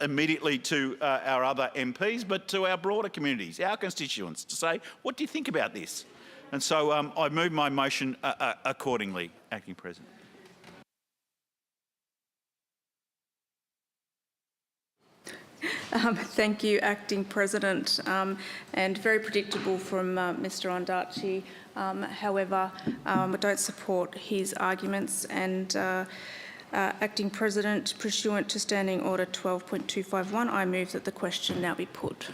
immediately to our other MPs, but to our broader communities, our constituents, to say, what do you think about this? And so I move my motion accordingly, Acting President. Thank you, Acting President, and very predictable from Mr Ondarchi. However, I don't support his arguments, and Acting President, pursuant to Standing Order 12.251, I move that the question now be put.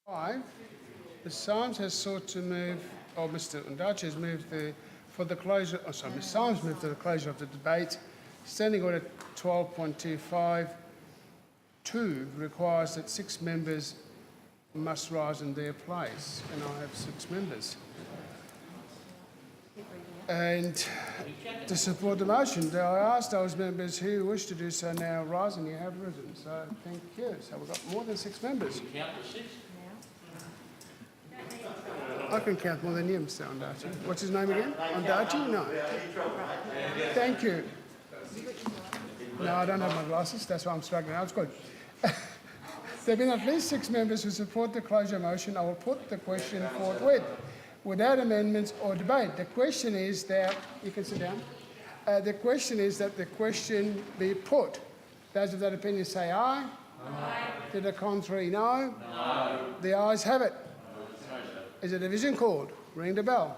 Five, Ms Symes has sought to move, or Mr Ondarchi has moved for the closure, Ms Symes moved to the closure of the debate. Standing Order 12.252 requires that 6 members must rise in their place, and I have 6 members. And to support the motion, I ask those members who wish to do so now rise, and you have risen. So thank you. So we've got more than 6 members. I can count more than you, Mr Ondarchi. What's his name again? Ondarchi? No. Thank you. No, I don't have my glasses. That's why I'm struggling. That's good. There have been at least 6 members who support the closure motion. I will put the question forthwith, without amendments or debate. The question is that, you can sit down. The question is that the question be put. Those of that opinion say aye. Aye. To the contrary, no. No. The ayes have it. Is a division called? Ring the bell.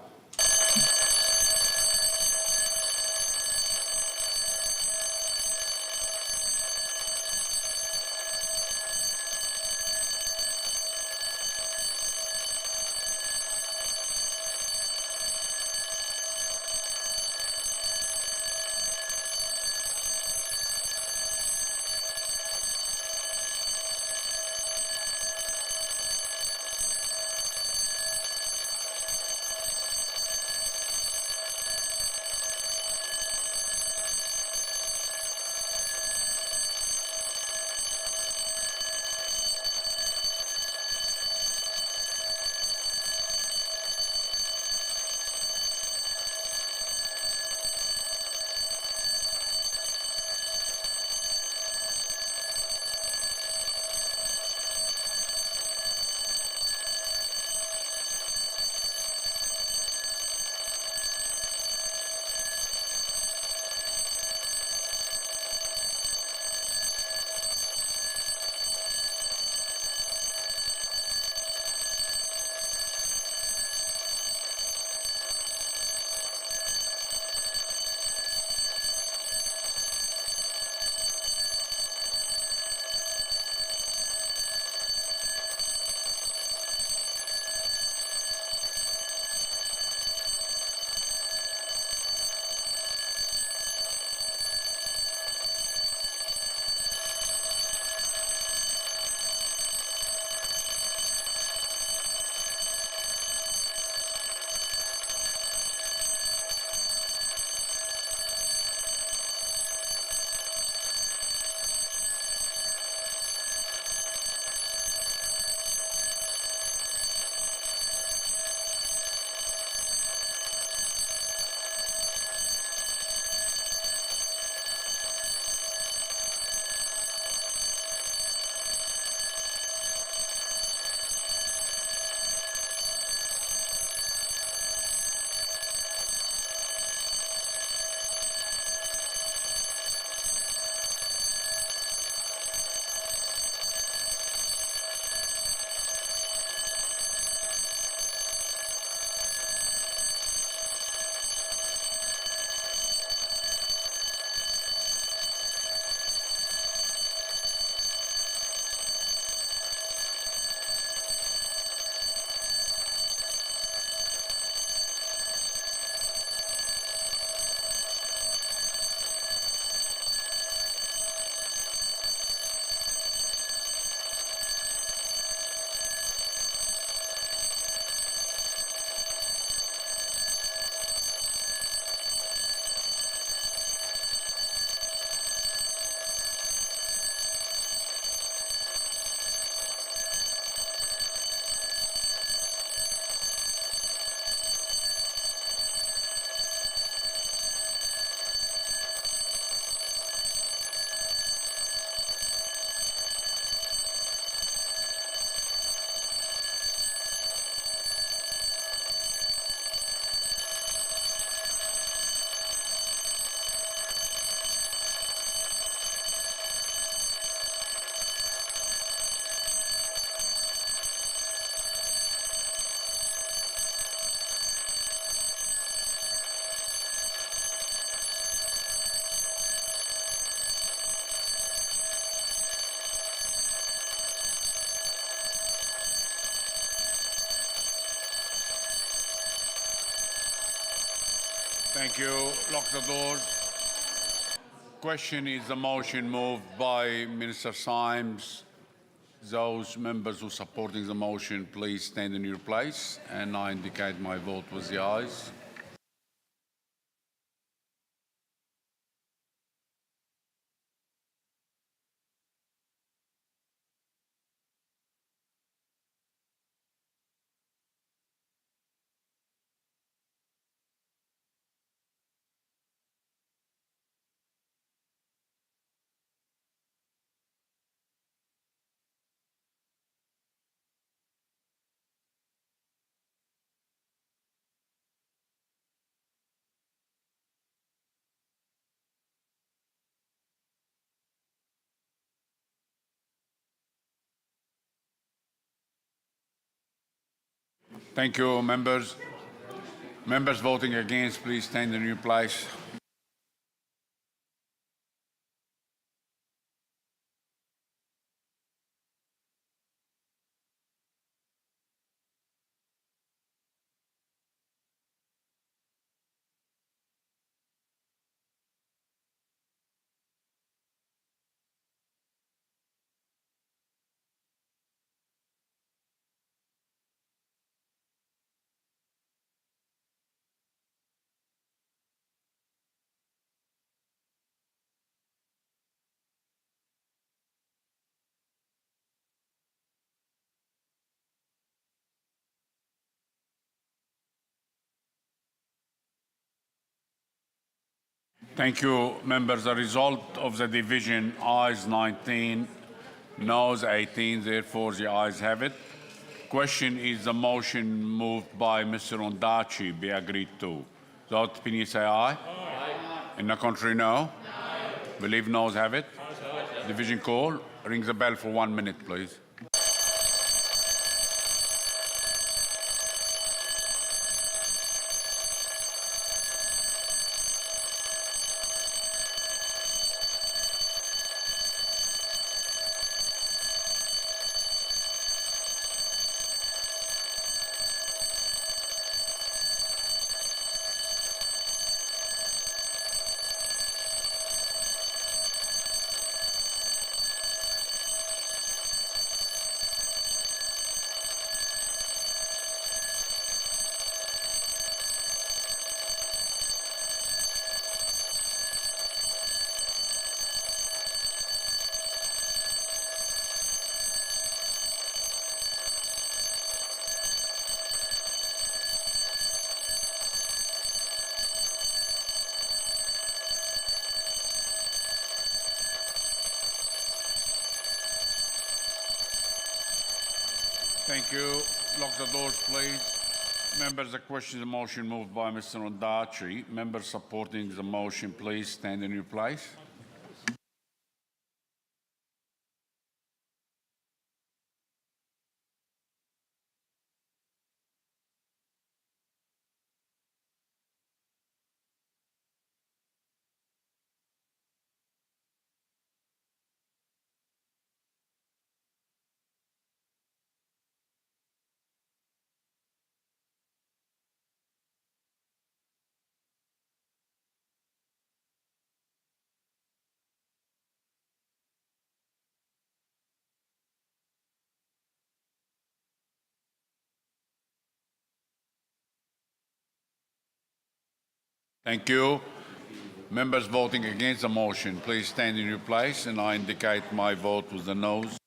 Thank you. Lock the doors. Question is the motion moved by Minister Symes. Those members who are supporting the motion, please stand in your place, and I indicate my vote with the ayes. Thank you, members. Members voting against, please stand in your place. Thank you, members. The result of the division, ayes 19, noes 18, therefore the ayes have it. Question is the motion moved by Mr. Ondaatje be agreed to. Those opinion say aye. Aye. In the contrary, no. Believe noes have it. Division call. Ring the bell for 1 minute, please. Thank you. Lock the doors, please. Members, the question is a motion moved by Mr. Ondaatje. Members supporting the motion, please stand in your place. Thank you. Members voting against the motion, please stand in your place, and I indicate my vote with the noes.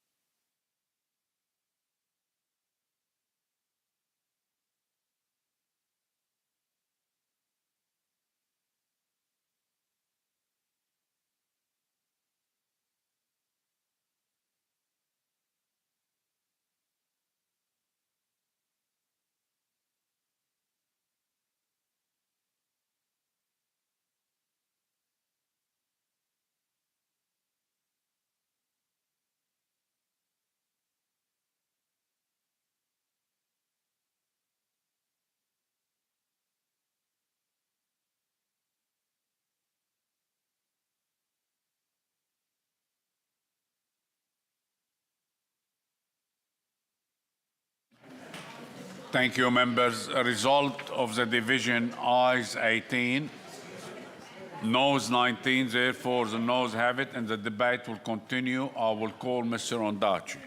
Thank you, members. A result of the division, ayes 18, noes 19. Therefore, the noes have it, and the debate will continue. I will call Mr. Ondaatje.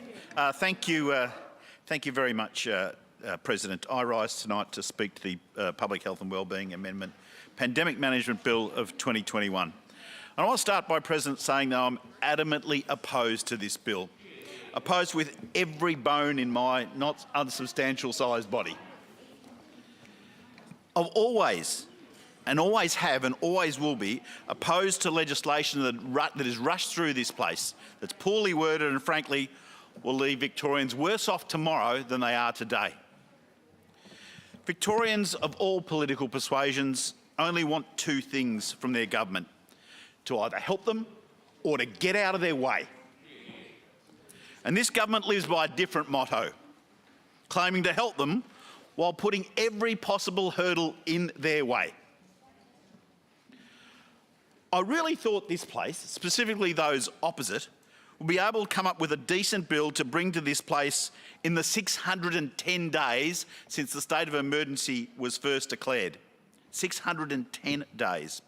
Thank you very much, President. I rise tonight to speak to the Public Health and Wellbeing Amendment Pandemic Management Bill of 2021. And I want to start by, President, saying that I'm adamantly opposed to this bill. Opposed with every bone in my not unsubstantial sized body. I've always, and always have and always will be, opposed to legislation that is rushed through this place, that's poorly worded and frankly will leave Victorians worse off tomorrow than they are today. Victorians of all political persuasions only want two things from their government: to either help them or to get out of their way. And this government lives by a different motto, claiming to help them while putting every possible hurdle in their way. I really thought this place, specifically those opposite, would be able to come up with a decent bill to bring to this place in the 610 days since the state of emergency was first declared. 610 days.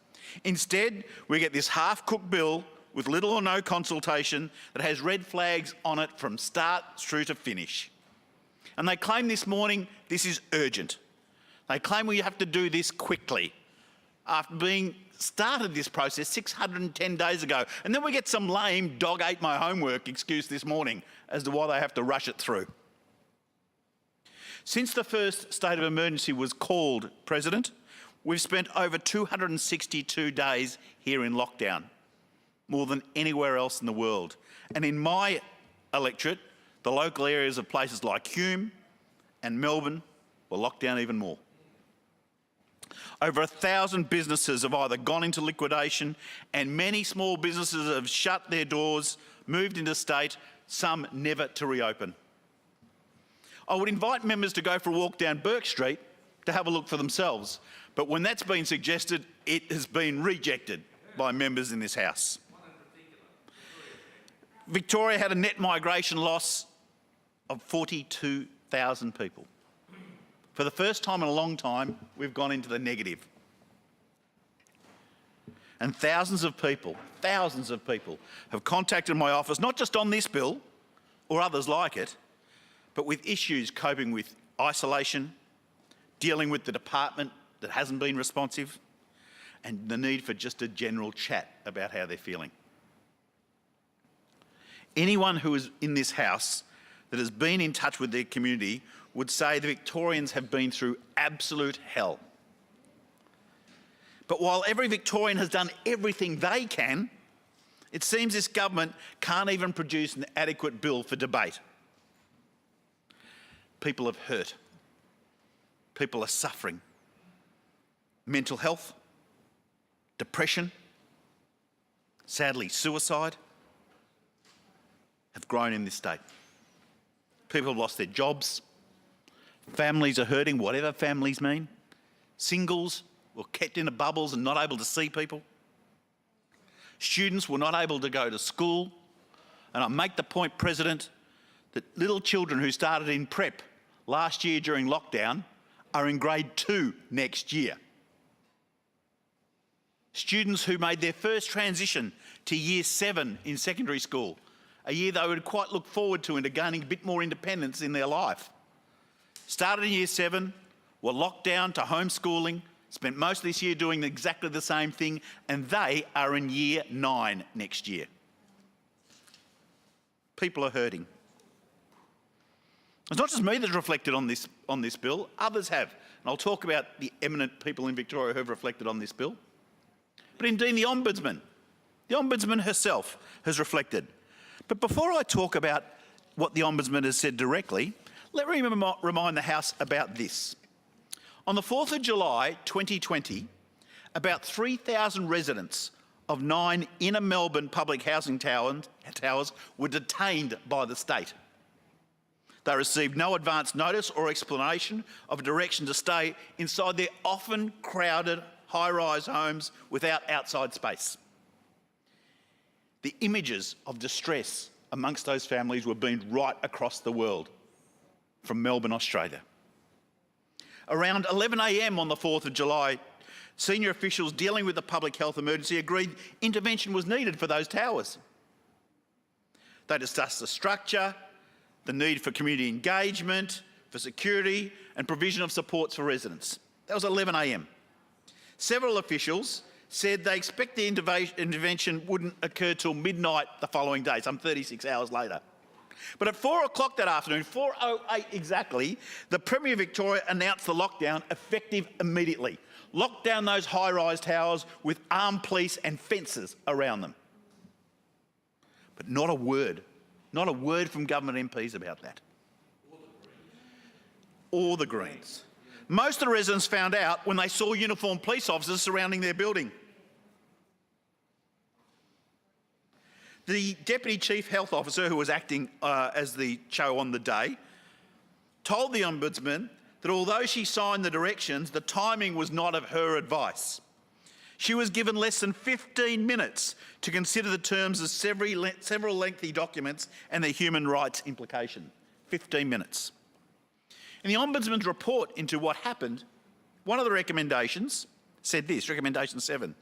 Instead, we get this half-cooked bill with little or no consultation that has red flags on it from start through to finish. And they claim this morning this is urgent. They claim we have to do this quickly after being started this process 610 days ago. And then we get some lame dog ate my homework excuse this morning as to why they have to rush it through. Since the first state of emergency was called, President, we've spent over 262 days here in lockdown, more than anywhere else in the world. And in my electorate, the local areas of places like Hume and Melbourne were locked down even more. Over 1,000 businesses have either gone into liquidation, and many small businesses have shut their doors, moved into state, some never to reopen. I would invite members to go for a walk down Burke Street to have a look for themselves, but when that's been suggested, it has been rejected by members in this House. Victoria had a net migration loss of 42,000 people. For the first time in a long time, we've gone into the negative. And thousands of people have contacted my office, not just on this bill or others like it, but with issues coping with isolation, dealing with the department that hasn't been responsive, and the need for just a general chat about how they're feeling. Anyone who is in this House that has been in touch with their community would say the Victorians have been through absolute hell. But while every Victorian has done everything they can, it seems this government can't even produce an adequate bill for debate. People have hurt. People are suffering. Mental health, depression, sadly suicide, have grown in this state. People have lost their jobs. Families are hurting, whatever families mean. Singles were kept in bubbles and not able to see people. Students were not able to go to school. And I make the point, President, that little children who started in prep last year during lockdown are in grade 2 next year. Students who made their first transition to year 7 in secondary school, a year they would quite look forward to into gaining a bit more independence in their life. Started in year 7, were locked down to homeschooling, spent most of this year doing exactly the same thing, and they are in year 9 next year. People are hurting. It's not just me that's reflected on this bill, others have. And I'll talk about the eminent people in Victoria who have reflected on this bill. But indeed the Ombudsman herself has reflected. But before I talk about what the Ombudsman has said directly, let me remind the House about this. On the 4th of July 2020, about 3,000 residents of 9 inner Melbourne public housing towers were detained by the state. They received no advance notice or explanation of a direction to stay inside their often crowded high-rise homes without outside space. The images of distress amongst those families were beamed right across the world from Melbourne, Australia. Around 11 a.m. on the 4th of July, senior officials dealing with the public health emergency agreed intervention was needed for those towers. They discussed the structure, the need for community engagement, for security and provision of supports for residents. That was 11 a.m. Several officials said they expect the intervention wouldn't occur till midnight the following day, some 36 hours later. But at 4 o'clock that afternoon, 4:08 exactly, the Premier of Victoria announced the lockdown effective immediately. Locked down those high-rise towers with armed police and fences around them. But not a word from government MPs about that. Or the Greens. Most of the residents found out when they saw uniformed police officers surrounding their building. The Deputy Chief Health Officer, who was acting as the CHO on the day, told the Ombudsman that although she signed the directions, the timing was not of her advice. She was given less than 15 minutes to consider the terms of several lengthy documents and their human rights implication. 15 minutes. In the Ombudsman's report into what happened, one of the recommendations said this, recommendation 7.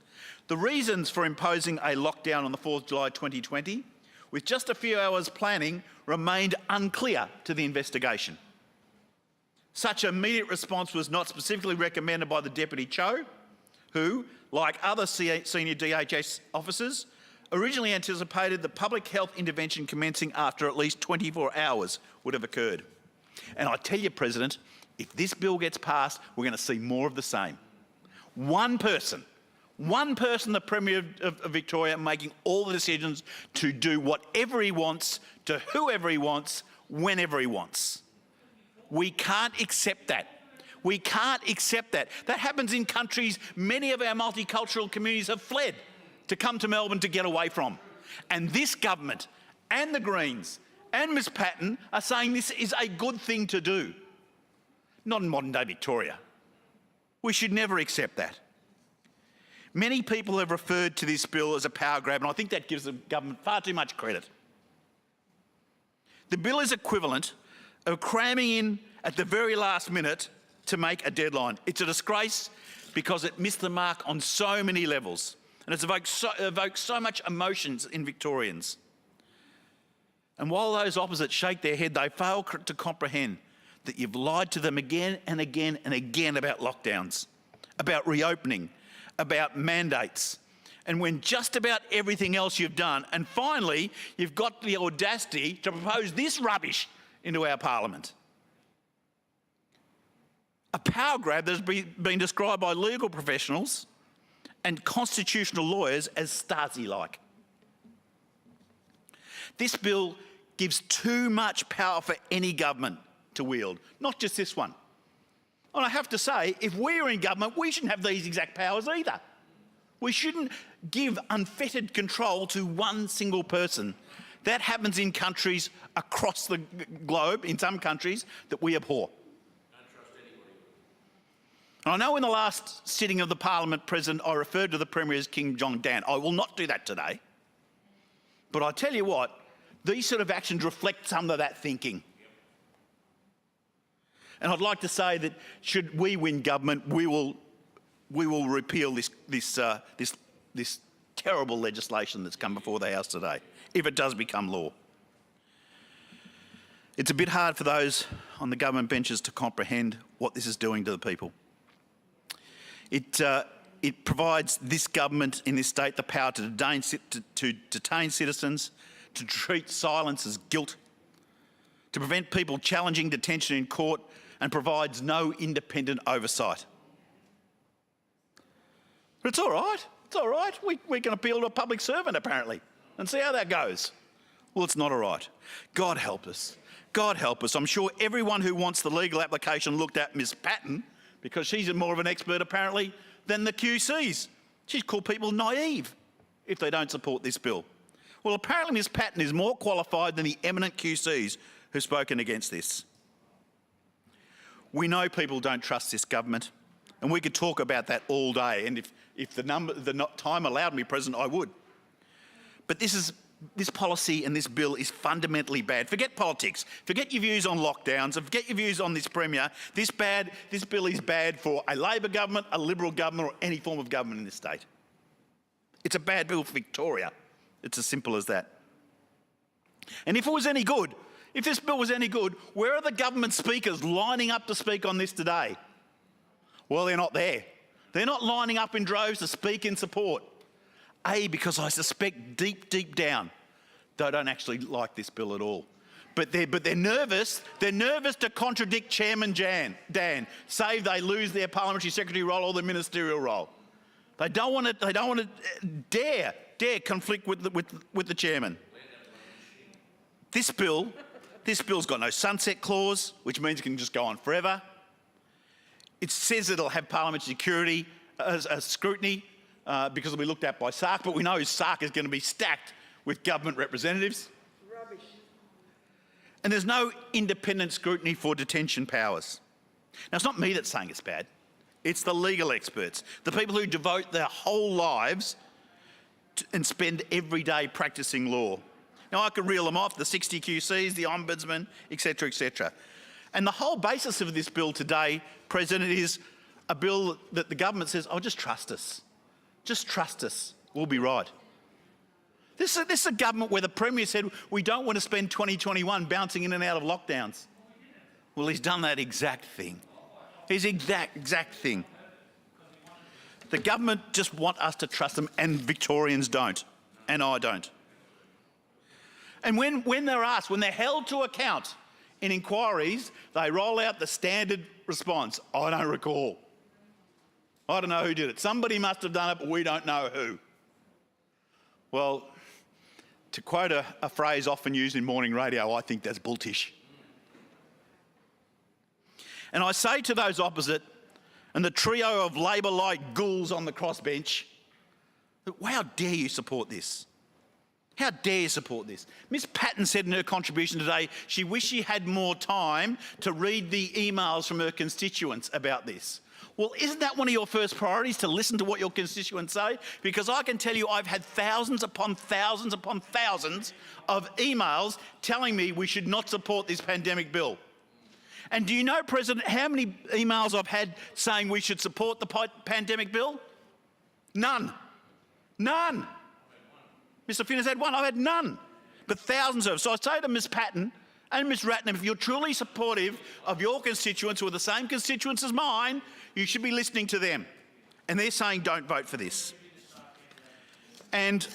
The reasons for imposing a lockdown on the 4th of July 2020, with just a few hours planning, remained unclear to the investigation. Such immediate response was not specifically recommended by the Deputy CHO, who, like other senior DHS officers, originally anticipated the public health intervention commencing after at least 24 hours would have occurred. And I tell you, President, if this bill gets passed, we're going to see more of the same. One person, the Premier of Victoria, making all the decisions to do whatever he wants, to whoever he wants, whenever he wants. We can't accept that. We can't accept that. That happens in countries many of our multicultural communities have fled to come to Melbourne to get away from. And this government and the Greens and Ms Patton are saying this is a good thing to do. Not in modern day Victoria. We should never accept that. Many people have referred to this bill as a power grab, and I think that gives the government far too much credit. The bill is equivalent of cramming in at the very last minute to make a deadline. It's a disgrace because it missed the mark on so many levels, and it's evoked so much emotions in Victorians. And while those opposite shake their head, they fail to comprehend that you've lied to them again and again and again about lockdowns, about reopening, about mandates. And when just about everything else you've done, and finally you've got the audacity to propose this rubbish into our parliament. A power grab that has been described by legal professionals and constitutional lawyers as Stasi-like. This bill gives too much power for any government to wield, not just this one. And I have to say, if we were in government, we shouldn't have these exact powers either. We shouldn't give unfettered control to one single person. That happens in countries across the globe, in some countries, that we abhor. And I know in the last sitting of the Parliament, President, I referred to the Premier as King Jong Dan. I will not do that today. But I tell you what, these sort of actions reflect some of that thinking. And I'd like to say that should we win government, we will repeal this terrible legislation that's come before the House today, if it does become law. It's a bit hard for those on the government benches to comprehend what this is doing to the people. It provides this government in this state the power to detain citizens, to treat silence as guilt, to prevent people challenging detention in court, and provides no independent oversight. But it's all right. It's all right. We can appeal to a public servant, apparently, and see how that goes. Well, it's not all right. God help us. God help us. I'm sure everyone who wants the legal application looked at Ms Patton, because she's more of an expert, apparently, than the QCs. She's called people naive if they don't support this bill. Well, apparently Ms Patton is more qualified than the eminent QCs who've spoken against this. We know people don't trust this government, and we could talk about that all day, and if the time allowed me, President, I would. But this is this policy and this bill is fundamentally bad. Forget politics. Forget your views on lockdowns and forget your views on this Premier. This bill is bad for a Labor government, a Liberal government or any form of government in this state. It's a bad bill for Victoria. It's as simple as that. And if it was any good, if this bill was any good, where are the government speakers lining up to speak on this today? Well, they're not there. They're not lining up in droves to speak in support. Because I suspect deep down they don't actually like this bill at all. But they're nervous. They're nervous to contradict Chairman Dan, save they lose their parliamentary secretary role or their ministerial role. They don't want to dare conflict with the chairman. This bill's got no sunset clause, which means it can just go on forever. It says it'll have parliamentary security scrutiny because it'll be looked at by SARC, but we know SARC is going to be stacked with government representatives. Rubbish. And there's no independent scrutiny for detention powers. Now, it's not me that's saying it's bad. It's the legal experts, the people who devote their whole lives and spend every day practising law. Now, I could reel them off, the 60 QCs, the Ombudsman, etc., etc. And the whole basis of this bill today, President, is a bill that the government says, oh, just trust us. Just trust us. We'll be right. This is a government where the Premier said, we don't want to spend 2021 bouncing in and out of lockdowns. Well, he's done that exact thing. His exact thing. The government just want us to trust them, and Victorians don't, and I don't. And when they're asked, when they're held to account in inquiries, they roll out the standard response, I don't recall. I don't know who did it. Somebody must have done it, but we don't know who. Well, to quote a phrase often used in morning radio, I think that's bulltish. And I say to those opposite and the trio of Labor-like ghouls on the crossbench, how dare you support this? How dare you support this? Ms Patton said in her contribution today she wished she had more time to read the emails from her constituents about this. Well, isn't that one of your first priorities, to listen to what your constituents say? Because I can tell you I've had thousands upon thousands upon thousands of emails telling me we should not support this pandemic bill. And do you know, President, how many emails I've had saying we should support the pandemic bill? None. None. Mr Finn has had one. I've had none. But thousands of them. So I say to Ms Patton and Ms Ratnam, if you're truly supportive of your constituents who are the same constituents as mine, you should be listening to them. And they're saying don't vote for this. And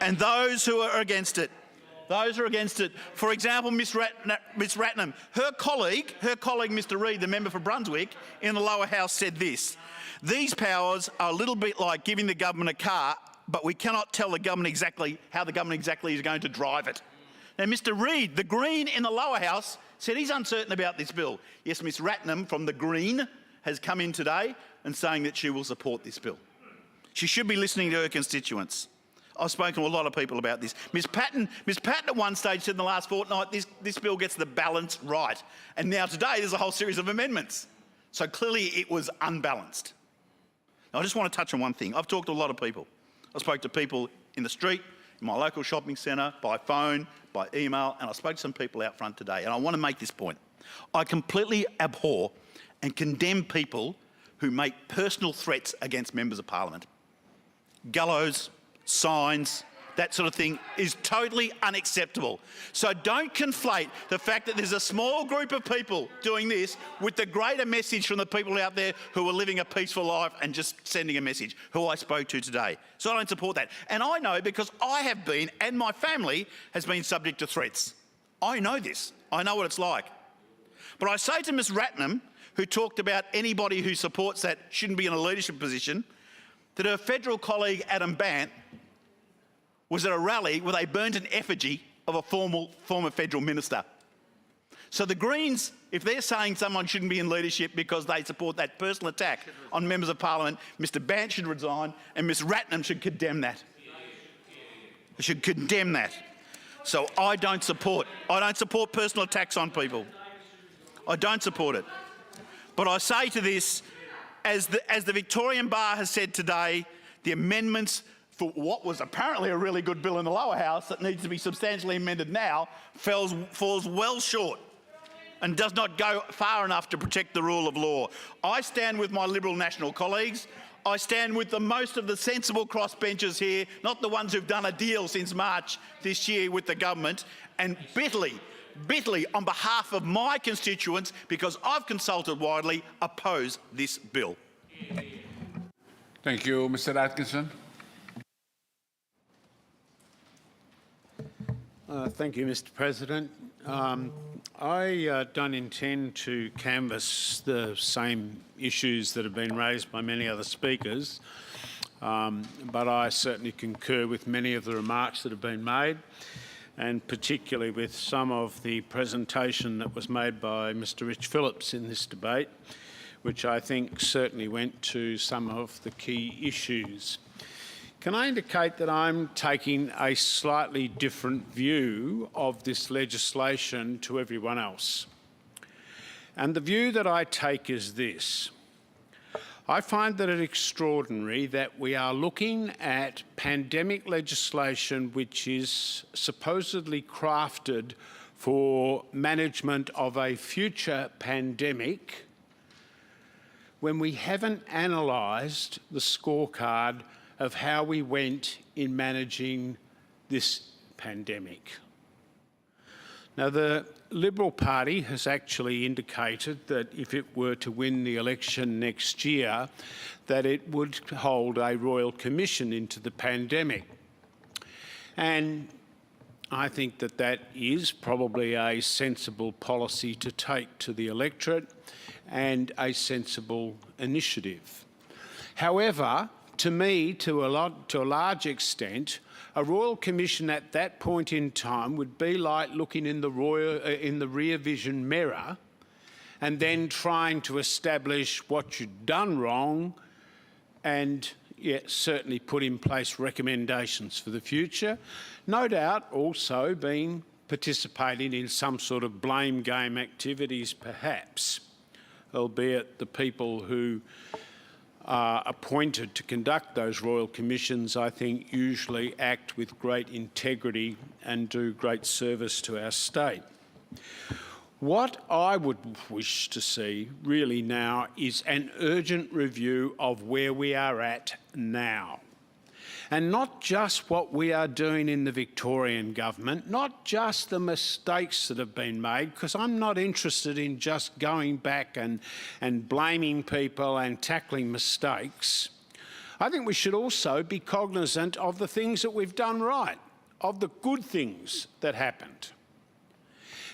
those who are against it, for example, Ms Ratnam, her colleague, Mr Reid, the member for Brunswick, in the lower house said this: these powers are a little bit like giving the government a car, but we cannot tell the government exactly how the government exactly is going to drive it. Now, Mr Reid, the Green in the lower house, said he's uncertain about this bill. Yes, Ms Ratnam from the Green has come in today and saying that she will support this bill. She should be listening to her constituents. I've spoken to a lot of people about this. Ms Patton at one stage said in the last fortnight this bill gets the balance right. And now today there's a whole series of amendments. So clearly it was unbalanced. Now, I just want to touch on one thing. I've talked to a lot of people. I spoke to people in the street, in my local shopping centre, by phone, by email, and I spoke to some people out front today. And I want to make this point. I completely abhor and condemn people who make personal threats against members of parliament. Gallows, signs, that sort of thing is totally unacceptable. So don't conflate the fact that there's a small group of people doing this with the greater message from the people out there who are living a peaceful life and just sending a message, who I spoke to today. So I don't support that. And I know because I have been, and my family has been subject to threats. I know this. I know what it's like. But I say to Ms Ratnam, who talked about anybody who supports that shouldn't be in a leadership position, that her federal colleague Adam Bandt was at a rally where they burnt an effigy of a former federal minister. So the Greens, if they're saying someone shouldn't be in leadership because they support that personal attack on members of parliament, Mr Bandt should resign and Ms Ratnam should condemn that. Should condemn that. So I don't support personal attacks on people. I don't support it. But I say to this, as the Victorian Bar has said today, the amendments for what was apparently a really good bill in the lower house that needs to be substantially amended now falls well short and does not go far enough to protect the rule of law. I stand with my Liberal National colleagues. I stand with most of the sensible crossbenchers here, not the ones who've done a deal since March this year with the government, and bitterly on behalf of my constituents, because I've consulted widely, oppose this bill. Thank you. Mr. Atkinson. Thank you, Mr. President. I don't intend to canvass the same issues that have been raised by many other speakers, but I certainly concur with many of the remarks that have been made, and particularly with some of the presentation that was made by Mr. Rich Phillips in this debate, which I think certainly went to some of the key issues. Can I indicate that I'm taking a slightly different view of this legislation to everyone else? And the view that I take is this. I find that it's extraordinary that we are looking at pandemic legislation which is supposedly crafted for management of a future pandemic when we haven't analysed the scorecard of how we went in managing this pandemic. Now, the Liberal Party has actually indicated that if it were to win the election next year, that it would hold a Royal Commission into the pandemic. And I think that that is probably a sensible policy to take to the electorate and a sensible initiative. However, to me, to a large extent, a Royal Commission at that point in time would be like looking in the rear vision mirror and then trying to establish what you'd done wrong and certainly put in place recommendations for the future. No doubt also participating in some sort of blame game activities perhaps, albeit the people who are appointed to conduct those Royal Commissions, I think, usually act with great integrity and do great service to our state. What I would wish to see really now is an urgent review of where we are at now. And not just what we are doing in the Victorian government, not just the mistakes that have been made, because I'm not interested in just going back and blaming people and tackling mistakes. I think we should also be cognisant of the things that we've done right, of the good things that happened.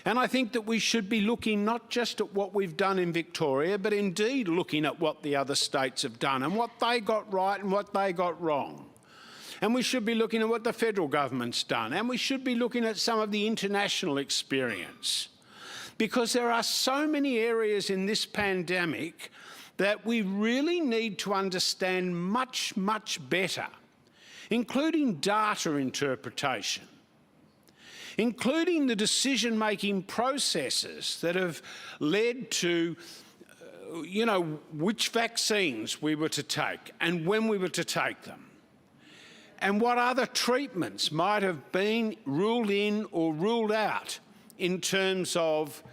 And I think that we should be looking not just at what we've done in Victoria, but indeed looking at what the other states have done and what they got right and what they got wrong. And we should be looking at what the federal government's done, and we should be looking at some of the international experience. Because there are so many areas in this pandemic that we really need to understand much, much better, including data interpretation, including the decision-making processes that have led to which vaccines we were to take and when we were to take them, and what other treatments might have been ruled in or ruled out in terms of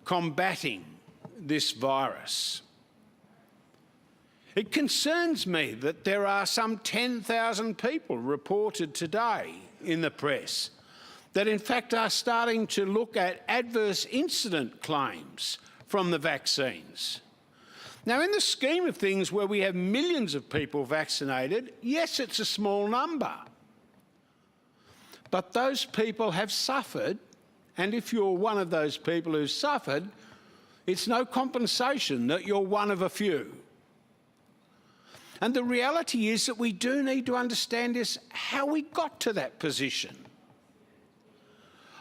combating this virus. It concerns me that there are some 10,000 people reported today in the press that in fact are starting to look at adverse incident claims from the vaccines. Now, in the scheme of things where we have millions of people vaccinated, yes, it's a small number. But those people have suffered, and if you're one of those people who's suffered, it's no compensation that you're one of a few. And the reality is that we do need to understand is how we got to that position.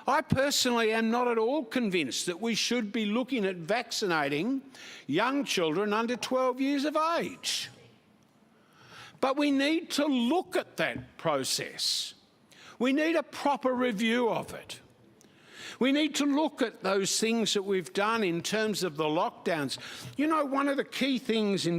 I personally am not at all convinced that we should be looking at vaccinating young children under 12 years of age. But we need to look at that process. We need a proper review of it. We need to look at those things that we've done in terms of the lockdowns. You know, one of the key things in